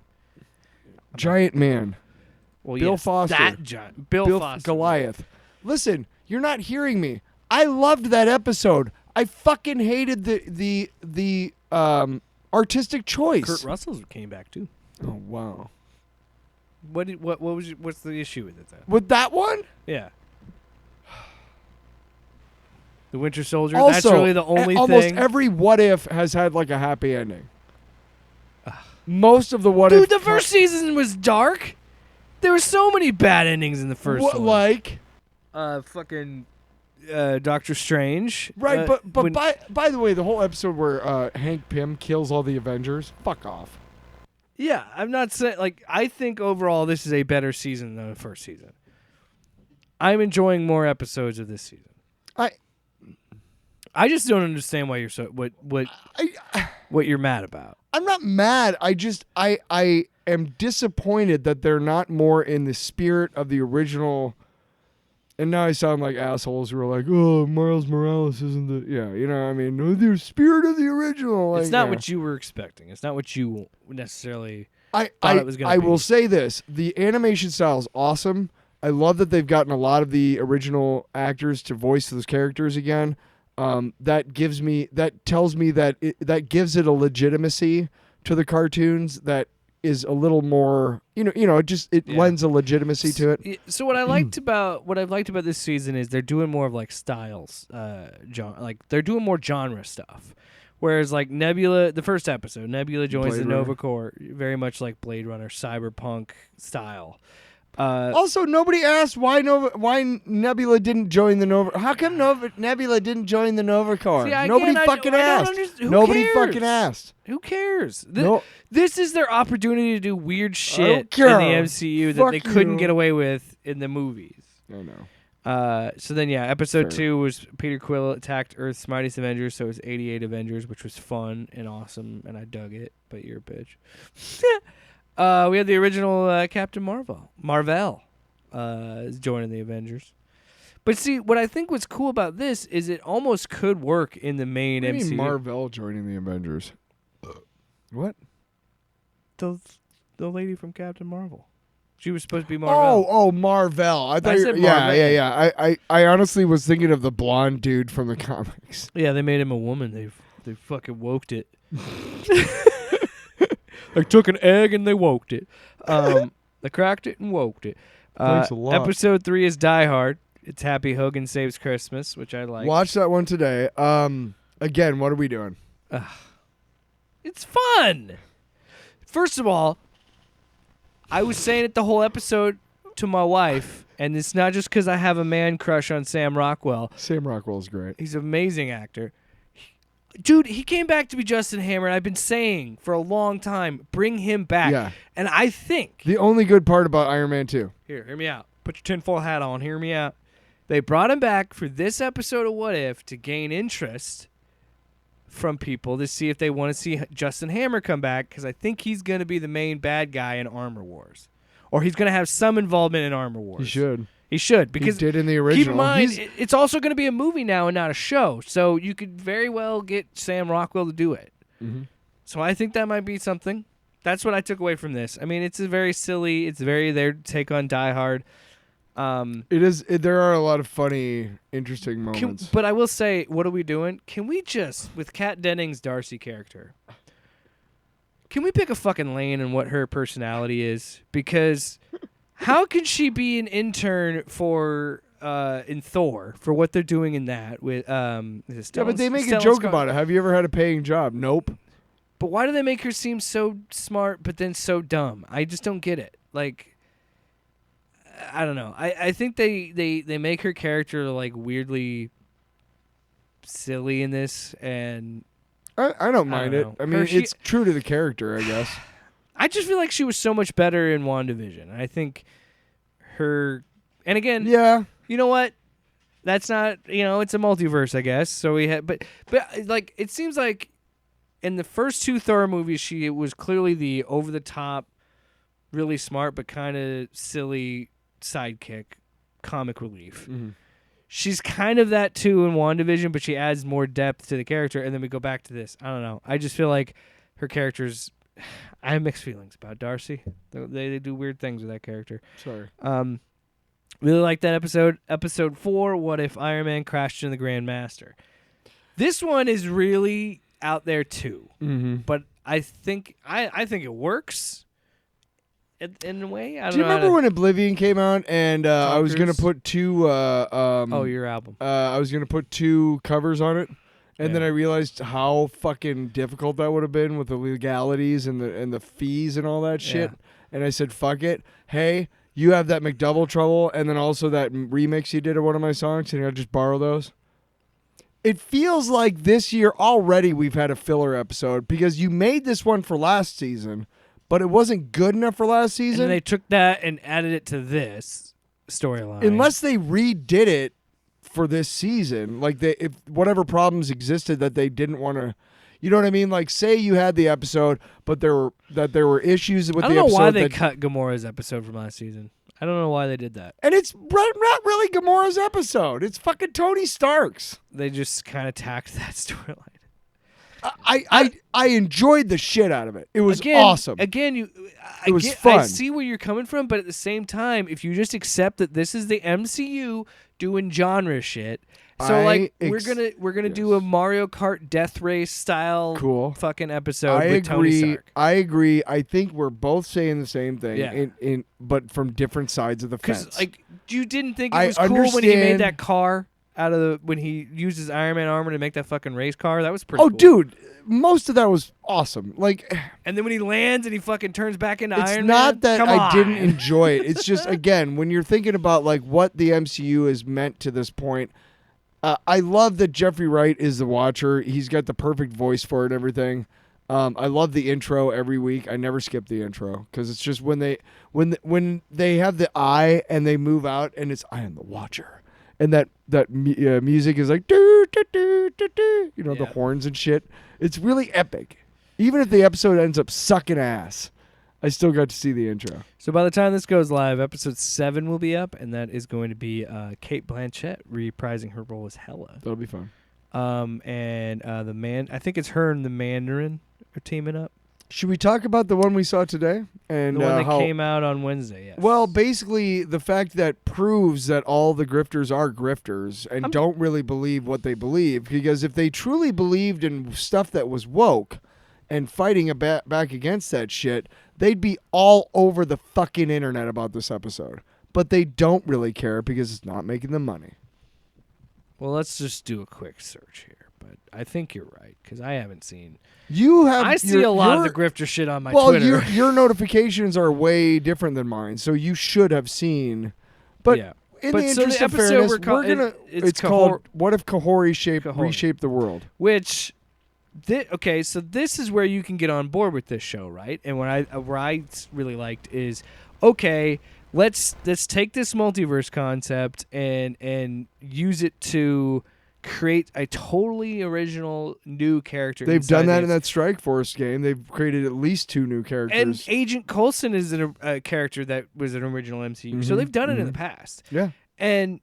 Giant Man, Well, Bill yes, Foster. That Bill Foster. Goliath. Listen, you're not hearing me. I loved that episode. I fucking hated the artistic choice. Kurt Russell came back too. Oh wow. What's the issue with it then? With that one? Yeah. The Winter Soldier. Also, that's really the only almost thing. every What If has had like a happy ending. Most of the What Dude, If. the first season was dark. There were so many bad endings in the first What, one. like? Fucking Doctor Strange. Right, but when- by the way, the whole episode where Hank Pym kills all the Avengers, fuck off. yeah, I'm not saying like I think overall this is a better season than the first season. I'm enjoying more episodes of this season. I just don't understand why you're so what you're mad about. I'm not mad. I am disappointed that they're not more in the spirit of the original. And now I sound like assholes who are like, "Oh, Miles Morales isn't the you know what I mean, no, the spirit of the original." Like, It's not what you were expecting. It's not what you necessarily I thought it was gonna be. will say this: the animation style is awesome. I love that they've gotten a lot of the original actors to voice those characters again. That tells me that that gives it a legitimacy to the cartoons that is a little more, it lends a legitimacy to it. So what I liked about this season is they're doing more of like styles, like they're doing more genre stuff. Whereas like Nebula, the first episode, Nebula joins Blade the Runner. Nova Corps, very much like Blade Runner, cyberpunk style. Also, nobody asked why Nebula didn't join the Nova. How come Nebula didn't join the Nova Corps? See, again, Nobody I fucking don't asked. understand. Who Nobody cares? fucking asked. Who cares? No. This is their opportunity to do weird shit in the care. MCU that Fuck they couldn't you. get away with in the movies. I know. So then, yeah, episode Fair. 2 was Peter Quill attacked Earth's mightiest Avengers, so it was 88 Avengers, which was fun and awesome, and I dug it, but you're a bitch. We had the original Captain Marvel is joining the Avengers. But see, what I think was cool about this is it almost could work in the main What do you MCU. mean Marvel joining the Avengers? What? the lady from Captain Marvel. She was supposed to be Marvel. Oh, Marvel. I thought said yeah, Marvel. yeah. I honestly was thinking of the blonde dude from the comics. Yeah, they made him a woman. They fucking woked it. They took an egg and they woked it. They cracked it and woked it. Thanks a lot. Episode 3 is Die Hard. It's Happy Hogan Saves Christmas, which I like. Watch that one today. Again, what are we doing? It's fun. First of all, I was saying it the whole episode to my wife. And it's not just because I have a man crush on Sam Rockwell. Sam Rockwell's great. He's an amazing actor. Dude, he came back to be Justin Hammer, and I've been saying for a long time, bring him back. Yeah. And I think... The only good part about Iron Man 2. Here, hear me out. Put your tinfoil hat on. Hear me out. They brought him back for this episode of What If to gain interest from people to see if they want to see Justin Hammer come back, because I think he's going to be the main bad guy in Armor Wars. Or he's going to have some involvement in Armor Wars. He should. He should, because he did in the original. keep in mind, it's also going to be a movie now and not a show, so you could very well get Sam Rockwell to do it. Mm-hmm. So I think that might be something. That's what I took away from this. I mean, it's a very silly, it's very their take on Die Hard. It is. There are a lot of funny, interesting moments. But I will say, what are we doing? Can we just, with Kat Dennings' Darcy character, can we pick a fucking lane in what her personality is? Because how can she be an intern for in Thor for what they're doing in that with Yeah, but they make a joke about it. Have you ever had a paying job? Nope. But why do they make her seem so smart but then so dumb? I just don't get it. Like, I don't know. I think they make her character like weirdly silly in this, and I don't mind it. know. I mean, it's true to the character, I guess. I just feel like she was so much better in WandaVision. I think her, and again, Yeah. you know what? That's not, it's a multiverse, I guess. So we had, but like it seems like in the first two Thor movies, she was clearly the over the top, really smart but kind of silly sidekick, comic relief. Mm-hmm. She's kind of that too in WandaVision, but she adds more depth to the character. And then we go back to this. I don't know. I just feel like her character's. I have mixed feelings about Darcy. They do weird things with that character. Sorry. Really like that episode. Episode 4, What If Iron Man Crashed into the Grandmaster? This one is really out there too. Mm-hmm. But I think it works in a way. I don't Do you know remember when Oblivion came out and I was going to Cruise? put two your album. I was going to put two covers on it. And then I realized how fucking difficult that would have been with the legalities and the fees and all that shit. Yeah. And I said, fuck it. Hey, you have that McDouble Trouble and then also that remix you did of one of my songs. Can I just borrow those? It feels like this year already we've had a filler episode because you made this one for last season, but it wasn't good enough for last season. And they took that and added it to this storyline. Unless they redid it for this season, like if whatever problems existed that they didn't want to, you know what I mean? Like, say you had the episode, but there were issues with the episode. I don't know why they cut Gamora's episode from last season. I don't know why they did that. And it's not really Gamora's episode. It's fucking Tony Stark's. They just kind of tacked that storyline. I enjoyed the shit out of it. It was awesome. Again, It was fun. I see where you're coming from, but at the same time, if you just accept that this is the MCU doing genre shit, so we're gonna do a Mario Kart Death Race style fucking episode with Tony Stark. I agree. I think we're both saying the same thing. Yeah. But from different sides of the fence. Because you didn't think it was cool when he made that car out of when he used his Iron Man armor to make that fucking race car. That was pretty cool. Dude, most of that was awesome. Like, and then when he lands and he fucking turns back into Iron Man. It's not that Come I on. didn't enjoy it. It's just, again, when you're thinking about like what the MCU has meant to this point, I love that Jeffrey Wright is the Watcher. He's got the perfect voice for it and everything. I love the intro every week. I never skip the intro because it's just when they have the eye and they move out and it's I am the Watcher. And that music is like, doo, doo, doo, doo, doo, the horns and shit. It's really epic. Even if the episode ends up sucking ass, I still got to see the intro. So by the time this goes live, episode 7 will be up, and that is going to be Cate Blanchett reprising her role as Hela. That'll be fun. And I think it's her and the Mandarin are teaming up. Should we talk about the one we saw today? And the one that came out on Wednesday, yes. Well, basically, the fact that proves that all the grifters are grifters and don't really believe what they believe. Because if they truly believed in stuff that was woke and fighting back against that shit, they'd be all over the fucking internet about this episode. But they don't really care because it's not making them money. Well, let's just do a quick search here. But I think you're right, because I haven't seen... I see a lot of the grifter shit on my Twitter. Well, your notifications are way different than mine, so you should have seen But yeah. in But the so the interest of episode fairness, we're call- we're gonna. it- it's called "What if Kahori Kahori. reshaped the world?" Which, okay, so this is where you can get on board with this show, right? And where I really liked is, okay, let's take this multiverse concept and use it to create a totally original new character. They've done that in the- that Strike Force game. They've created at least 2 new characters. And Agent Coulson is a character that was an original MCU, so Mhm, they've done it in the mhm. past. yeah. And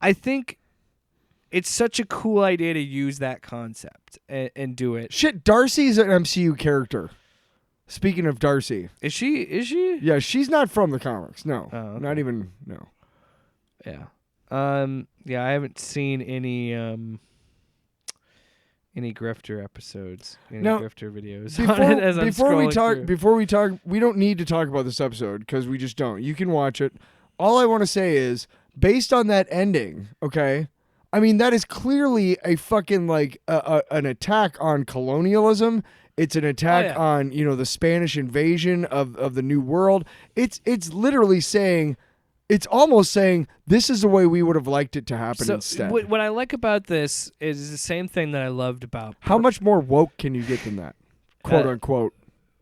I think it's such a cool idea to use that concept and do it. Shit, Darcy's an MCU character. Speaking of Darcy, Is she? yeah, she's not from the comics. No, Oh, okay. not even. No. Yeah. Yeah, I haven't seen any Grifter episodes, any Now, Grifter videos on it as I'm before we scrolling talk, through. before we talk, we don't need to talk about this episode because we just don't. You can watch it. All I want to say is, based on that ending, okay. I mean, that is clearly a fucking like an attack on colonialism. It's an attack yeah. on the Spanish invasion of the New World. It's literally saying. It's almost saying this is the way we would have liked it to happen So instead. what I like about this is the same thing that I loved about How much more woke can you get than that? Quote unquote.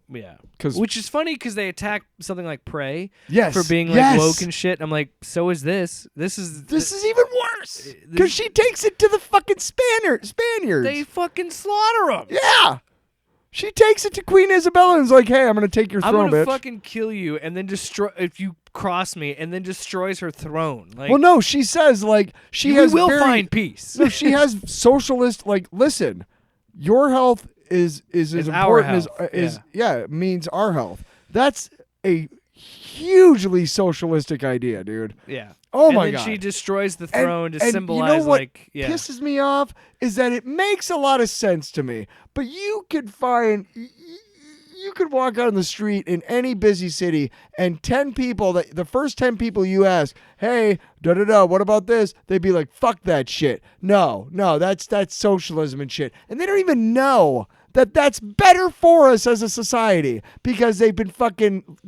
yeah. 'Cause- Which is funny because they attack something like Prey Yes. for being like yes. woke and shit. I'm like, so is this. This is even worse because she takes it to the fucking Spaniards. they fucking slaughter them. Yeah, she takes it to Queen Isabella and is like, "Hey, I'm gonna take your I'm throne, gonna bitch." fucking kill you and then destroy if you cross me, and then destroys her throne. Like, Well, no, she says like she we has will very- find peace. No, she has socialist. Like, listen, your health is as Is our important health, as it means our health. That's a hugely socialistic idea, dude. Yeah. Oh and my then God. she destroys the And- throne to and symbolize you know what like pisses me off is that it makes a lot of sense to me. But you could find you could walk out on the street in any busy city and 10 people the first 10 people you ask, "Hey, what about this?" They'd be like, "Fuck that shit. No, that's socialism and shit." And they don't even know that that's better for us as a society because they've been fucking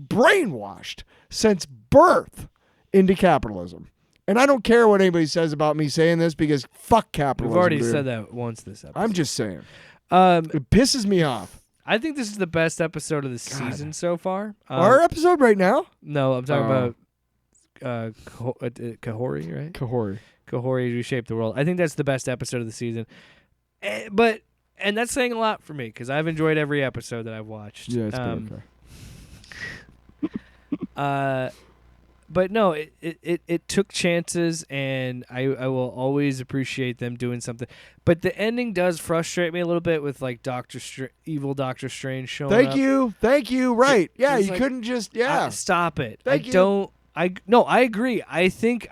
brainwashed since birth into capitalism. And I don't care what anybody says about me saying this because fuck capitalism. We've already dude. said that once this episode. I'm just saying. Um, It pisses me off. I think this is the best episode of the season so far. Our episode right now? No, I'm talking Oh. about Kahori, right? Kahori. Kahori reshaped the world. I think that's the best episode of the season. And that's saying a lot for me because I've enjoyed every episode that I've watched. Yeah, it's been okay. But no, it took chances, and I will always appreciate them doing something. But the ending does frustrate me a little bit with like evil Doctor Strange showing up. Thank you. Right. Yeah, It's you like, couldn't just Stop it. Thank you. No, I agree. I think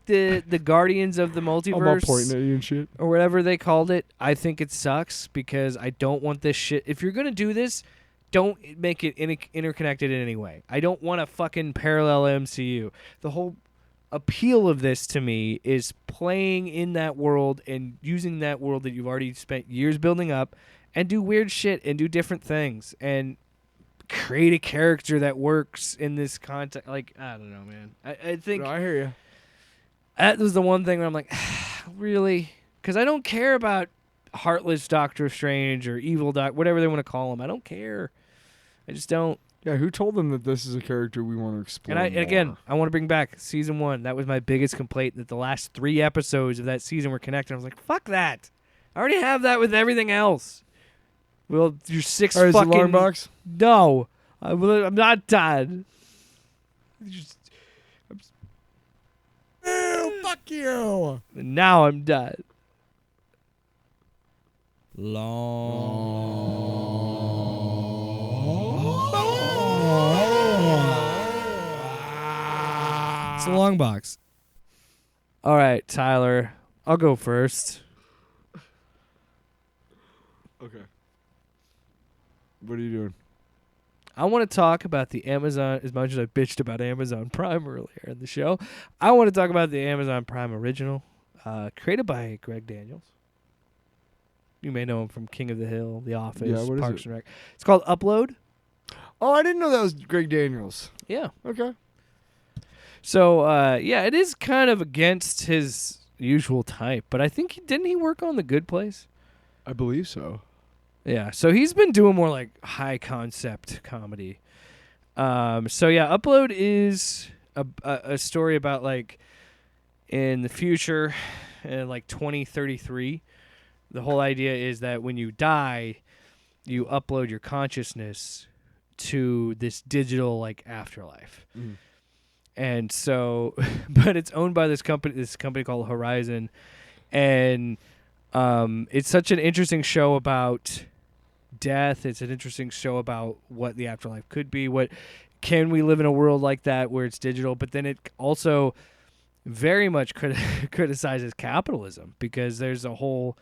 the Guardians of the I'm all Multiverse pointing at you and shit. or whatever they called it, I think it sucks because I don't want this shit. If you're gonna do this, don't make it interconnected in any way. I don't want a fucking parallel MCU. The whole appeal of this to me is playing in that world and using that world that you've already spent years building up and do weird shit and do different things and create a character that works in this context. Like, I don't know, man. I think No, I hear you. that was the one thing where I'm like, really? Because I don't care about Heartless Doctor Strange or Evil whatever they want to call him. I don't care. I just don't. Yeah, who told them that this is a character we want to explore? And again, more? I want to bring back season 1. That was my biggest complaint, that the last 3 episodes of that season were connected. I was like, fuck that. I already have that with everything else. Well, your 6 All right, is it fucking... Alarm Box? No. I'm not done. Ew, fuck you. Now I'm done. It's a long box. All right, Tyler. I'll go first. Okay. What are you doing? I want to talk about the Amazon, as much as I bitched about Amazon Prime earlier in the show. I want to talk about the Amazon Prime original, created by Greg Daniels. You may know him from King of the Hill, The Office, Yeah, what is Parks it? and Rec. It's called Upload. Oh, I didn't know that was Greg Daniels. Yeah. Okay. So yeah, it is kind of against his usual type, but I think didn't he work on The Good Place? I believe so. Yeah, so he's been doing more like high concept comedy. So yeah, Upload is a story about like in the future, in like 2033. The whole idea is that when you die, you upload your consciousness to this digital like afterlife. And so, but it's owned by this company called Horizon, and it's such an interesting show about death. It's an interesting show about what the afterlife could be. What can we live in a world like that where it's digital? But then it also very much criticizes capitalism, because there's a whole.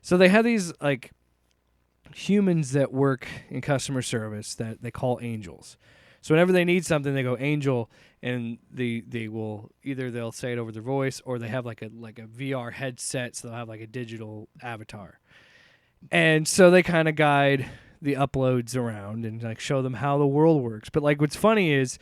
So they have these like humans that work in customer service that they call angels. So whenever they need something, they go angel, and they will either they'll say it over their voice, or they have like a VR headset, so they'll have like a digital avatar. And so they kind of guide the uploads around and like show them how the world works. But like what's funny is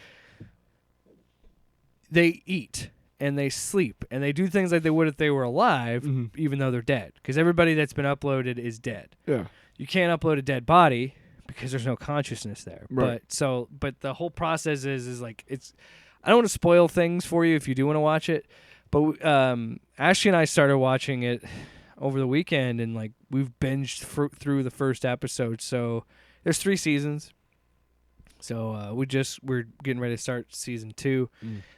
they eat and they sleep and they do things like they would if they were alive, even though they're dead. Because everybody that's been uploaded is dead. Yeah. You can't upload a dead body because there's no consciousness there. Right. But the whole process is like it's. I don't want to spoil things for you if you do want to watch it, but Ashley and I started watching it over the weekend, and like we've binged through the first episode. So there's 3 seasons. So we're getting ready to start season 2.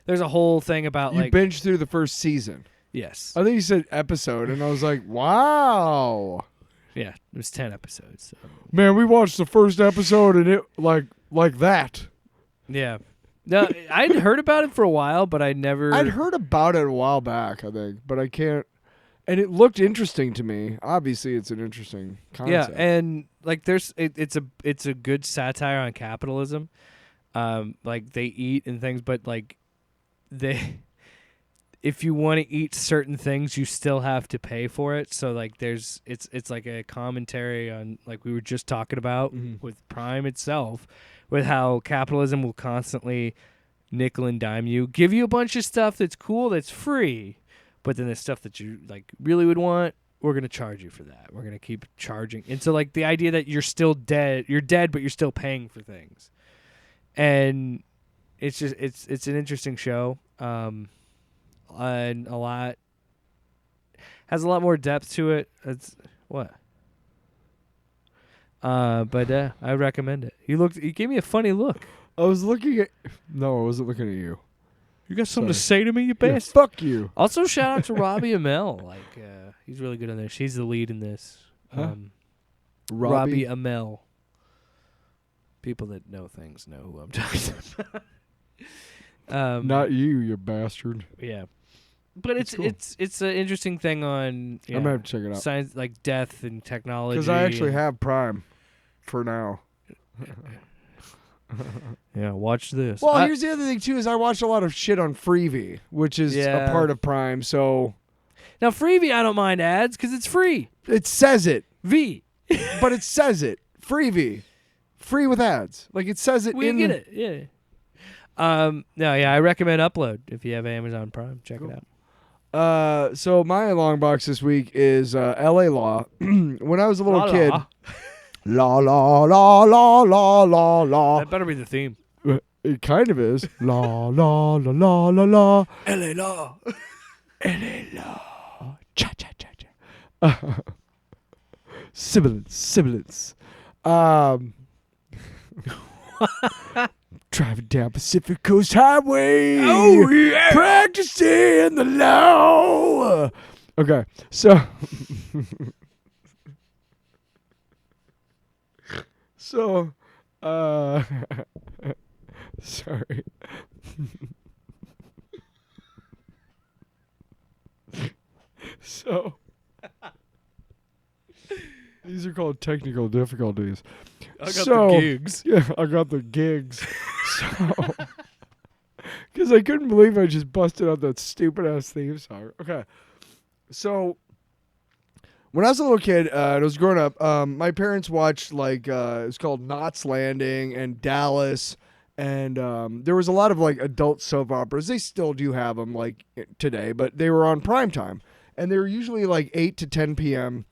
There's a whole thing about You like binged through the first season. yes, I think you said episode, and I was like, wow. yeah, it was 10 episodes. So. Man, we watched the first episode, and it like that. Yeah, no, I'd heard about it for a while, but I'd never. I'd heard about it a while back, I think, but I can't. And it looked interesting to me. Obviously, it's an interesting concept. Yeah, and like it's a good satire on capitalism. Like they eat and things, but like if you want to eat certain things, you still have to pay for it. So like it's like a commentary on like we were just talking about with Prime itself, with how capitalism will constantly nickel and dime you, give you a bunch of stuff that's cool, that's free. But then the stuff that you like really would want, we're gonna charge you for that. We're gonna keep charging. And so like the idea that you're still dead, but you're still paying for things. And it's just it's an interesting show. And has a lot more depth to it. It's what? But I recommend it. You gave me a funny look. I was looking at. No, I wasn't looking at you. You got something to Sorry. say to me, you Yeah, bastard? fuck you. Also, shout out to Robbie Amell. Like, he's really good in this. She's the lead in this. Huh? Robbie Amell. People that know things know who I'm talking about. Not you bastard. Yeah, but That's cool. it's an interesting thing on I'm gonna have to check it out. science, like death and technology. Because I actually and- have Prime for now. Yeah, watch this. Well, here's the other thing too: is I watch a lot of shit on Freevee, which is Yeah. a part of Prime. So Now Freevee, I don't mind ads because it's free. it says it, V, but it says it. Freevee, free with ads. Like it says it we in get the, it. Yeah. No, yeah, I recommend Upload if you have Amazon Prime. Check it out. So my long box this week is L.A. Law. When I was a little La kid, la. la la la la la la la. That better be the theme. It kind of is. La la la la la la. LA Law. L.A. Law. Cha cha cha cha. Sibilance. Driving down Pacific Coast Highway. Oh, yeah. Practicing the law. Okay, so. Sorry. So. These are called technical difficulties. I got So- the gigs. Yeah, I got the gigs. So, because I couldn't believe I just busted out that stupid ass theme song. Okay, so when I was a little kid and I was growing up, my parents watched like it was called Knots Landing and Dallas And there was a lot of like adult soap operas. They still do have them like today, but they were on prime time, and they were usually like 8 to 10 p.m.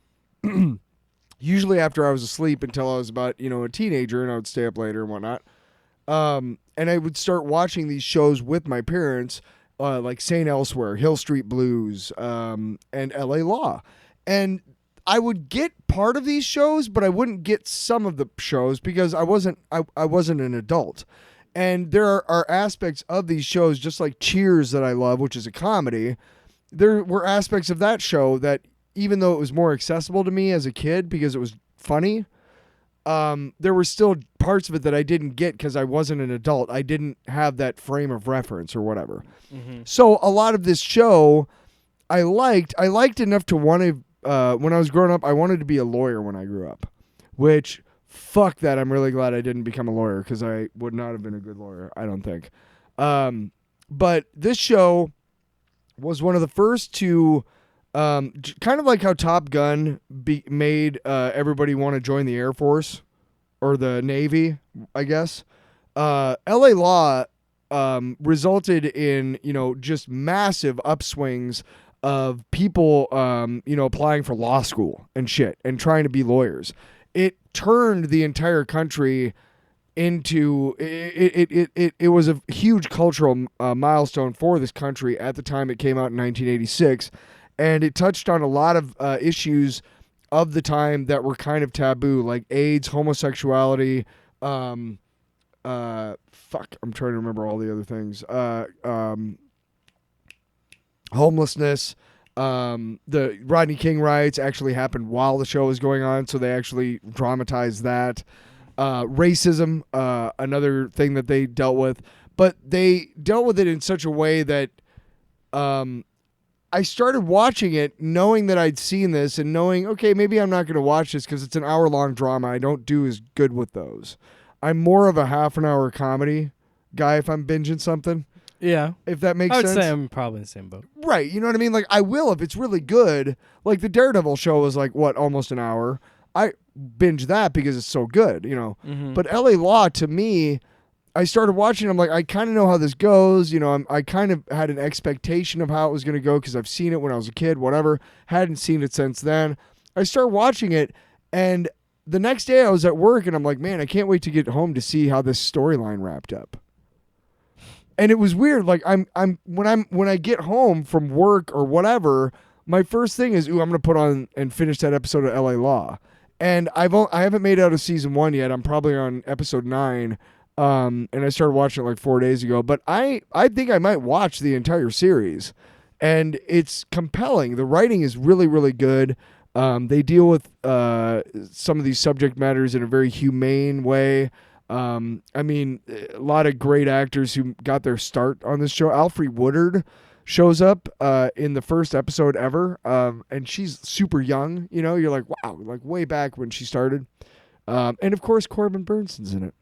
Usually after I was asleep until I was about a teenager, and I would stay up later and whatnot. And I would start watching these shows with my parents, like St. Elsewhere, Hill Street Blues, and L.A. Law, and I would get part of these shows, but I wouldn't get some of the shows because I wasn't an adult. And there are aspects of these shows, just like Cheers that I love, which is a comedy. There were aspects of that show that, even though it was more accessible to me as a kid because it was funny, there were still parts of it that I didn't get because I wasn't an adult. I didn't have that frame of reference or whatever. Mm-hmm. So a lot of this show I liked enough to want to, when I was growing up, I wanted to be a lawyer when I grew up, which, fuck that. I'm really glad I didn't become a lawyer because I would not have been a good lawyer, I don't think. But this show was one of the first to, kind of like how Top Gun made everybody want to join the Air Force or the Navy, I guess. L.A. Law resulted in, just massive upswings of people, applying for law school and shit and trying to be lawyers. It turned the entire country into it was a huge cultural milestone for this country at the time it came out in 1986, and it touched on a lot of issues of the time that were kind of taboo, like AIDS, homosexuality, I'm trying to remember all the other things, homelessness. The Rodney King riots actually happened while the show was going on, so they actually dramatized that. Racism, another thing that they dealt with, but they dealt with it in such a way that I started watching it knowing that I'd seen this and knowing, okay, maybe I'm not going to watch this because it's an hour-long drama. I don't do as good with those. I'm more of a half-an-hour comedy guy if I'm binging something. Yeah. If that makes I would sense. say I'm probably in the same boat. Right, you know what I mean? Like, I will if it's really good. Like, the Daredevil show was like, almost an hour. I binge that because it's so good, Mm-hmm. But L.A. Law, to me, I started watching. I'm like, I kind of know how this goes. I kind of had an expectation of how it was going to go because I've seen it when I was a kid, whatever. Hadn't seen it since then. I started watching it, and the next day I was at work, and I'm like, man, I can't wait to get home to see how this storyline wrapped up. And it was weird. Like when I get home from work or whatever, my first thing is, I'm going to put on and finish that episode of L.A. Law. And I haven't made out of season 1 yet. I'm probably on episode 9. And I started watching it like 4 days ago. But I think I might watch the entire series. And it's compelling. The writing is really, really good. They deal with some of these subject matters in a very humane way. I mean, a lot of great actors who got their start on this show. Alfre Woodard shows up in the first episode ever, and she's super young. You're like, wow, like way back when she started. And of course, Corbin Burnson's in it.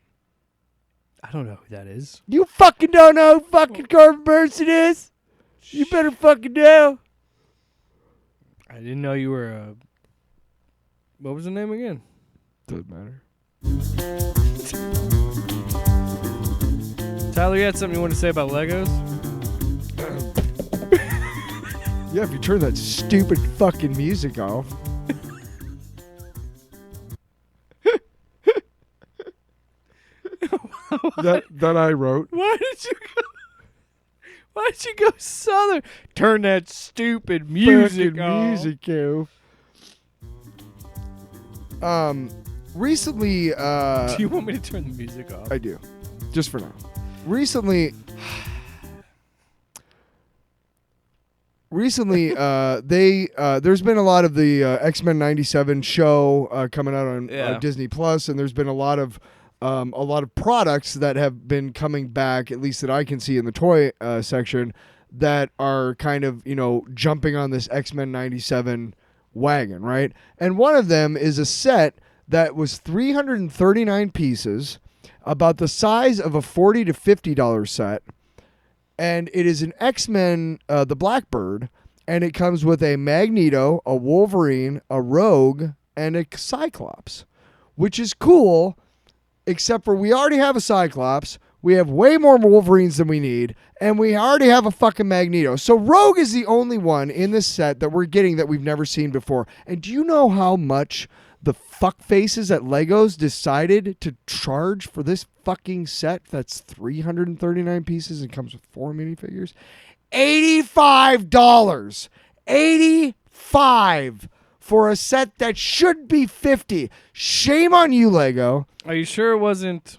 I don't know who that is. You fucking don't know who fucking Corbin Burnson is? You better fucking know. I didn't know you were a... What was the name again? Doesn't matter. Tyler, you had something you want to say about Legos? Yeah, if you turn that stupid fucking music off. that I wrote. Why did you go southern? Turn that stupid music Fucking off. music off. Recently, Do you want me to turn the music off? I do, just for now. Recently, there's been a lot of the X-Men '97 show coming out on Disney Plus, and there's been a lot of products that have been coming back, at least that I can see in the toy section, that are kind of jumping on this X-Men '97 wagon, right? And one of them is a set that was 339 pieces, about the size of a $40 to $50 set, and it is an X-Men, the Blackbird, and it comes with a Magneto, a Wolverine, a Rogue, and a Cyclops, which is cool, except for we already have a Cyclops, We have way more Wolverines than we need, and we already have a fucking Magneto. So Rogue is the only one in this set that we're getting that we've never seen before. And do you know how much the fuck faces at Legos decided to charge for this fucking set that's 339 pieces and comes with 4 minifigures? $85. $85 for a set that should be $50. Shame on you, Lego. Are you sure it wasn't?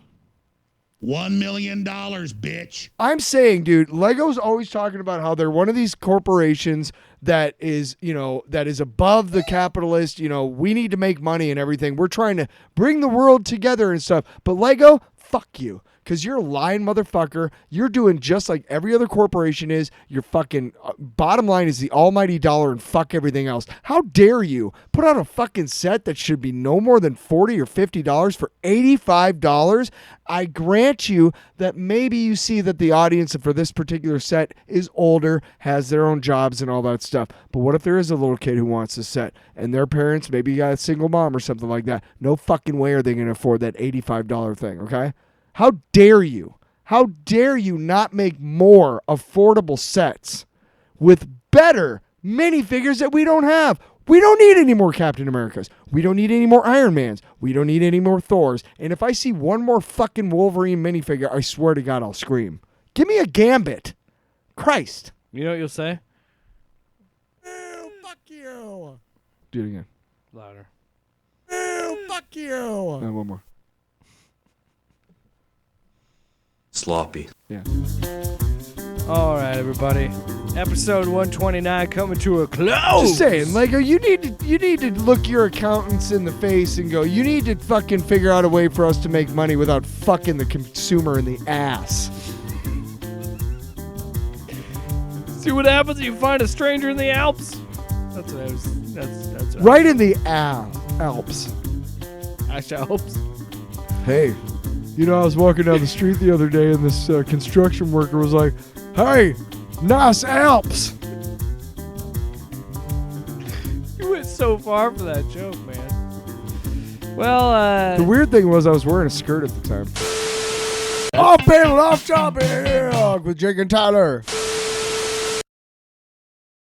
$1 million, bitch. I'm saying, dude, Lego's always talking about how they're one of these corporations that is, that is above the capitalist, we need to make money and everything. We're trying to bring the world together and stuff. But Lego, fuck you. Because you're a lying motherfucker. You're doing just like every other corporation is. Your fucking bottom line is the almighty dollar and fuck everything else. How dare you put out a fucking set that should be no more than $40 or $50 for $85? I grant you that maybe you see that the audience for this particular set is older, has their own jobs and all that stuff. But what if there is a little kid who wants a set and their parents, maybe got a single mom or something like that? No fucking way are they going to afford that $85 thing, okay? How dare you? How dare you not make more affordable sets with better minifigures that we don't have? We don't need any more Captain Americas. We don't need any more Iron Mans. We don't need any more Thors. And if I see one more fucking Wolverine minifigure, I swear to God, I'll scream. Give me a Gambit. Christ. You know what you'll say? Ew, fuck you. Do it again. Louder. Ew, fuck you. One more. Sloppy. Yeah. All right, everybody. Episode 129 coming to a close. Just saying, Lego, you need to look your accountants in the face and go, you need to fucking figure out a way for us to make money without fucking the consumer in the ass. See what happens if you find a stranger in the Alps? That's what I was. That's what Right in the Alps. Ash Alps. Hey, I was walking down the street the other day and this construction worker was like, hey, nice Alps. You went so far for that joke, man. Well, The weird thing was I was wearing a skirt at the time. On panel, off topic with Jake and Tyler.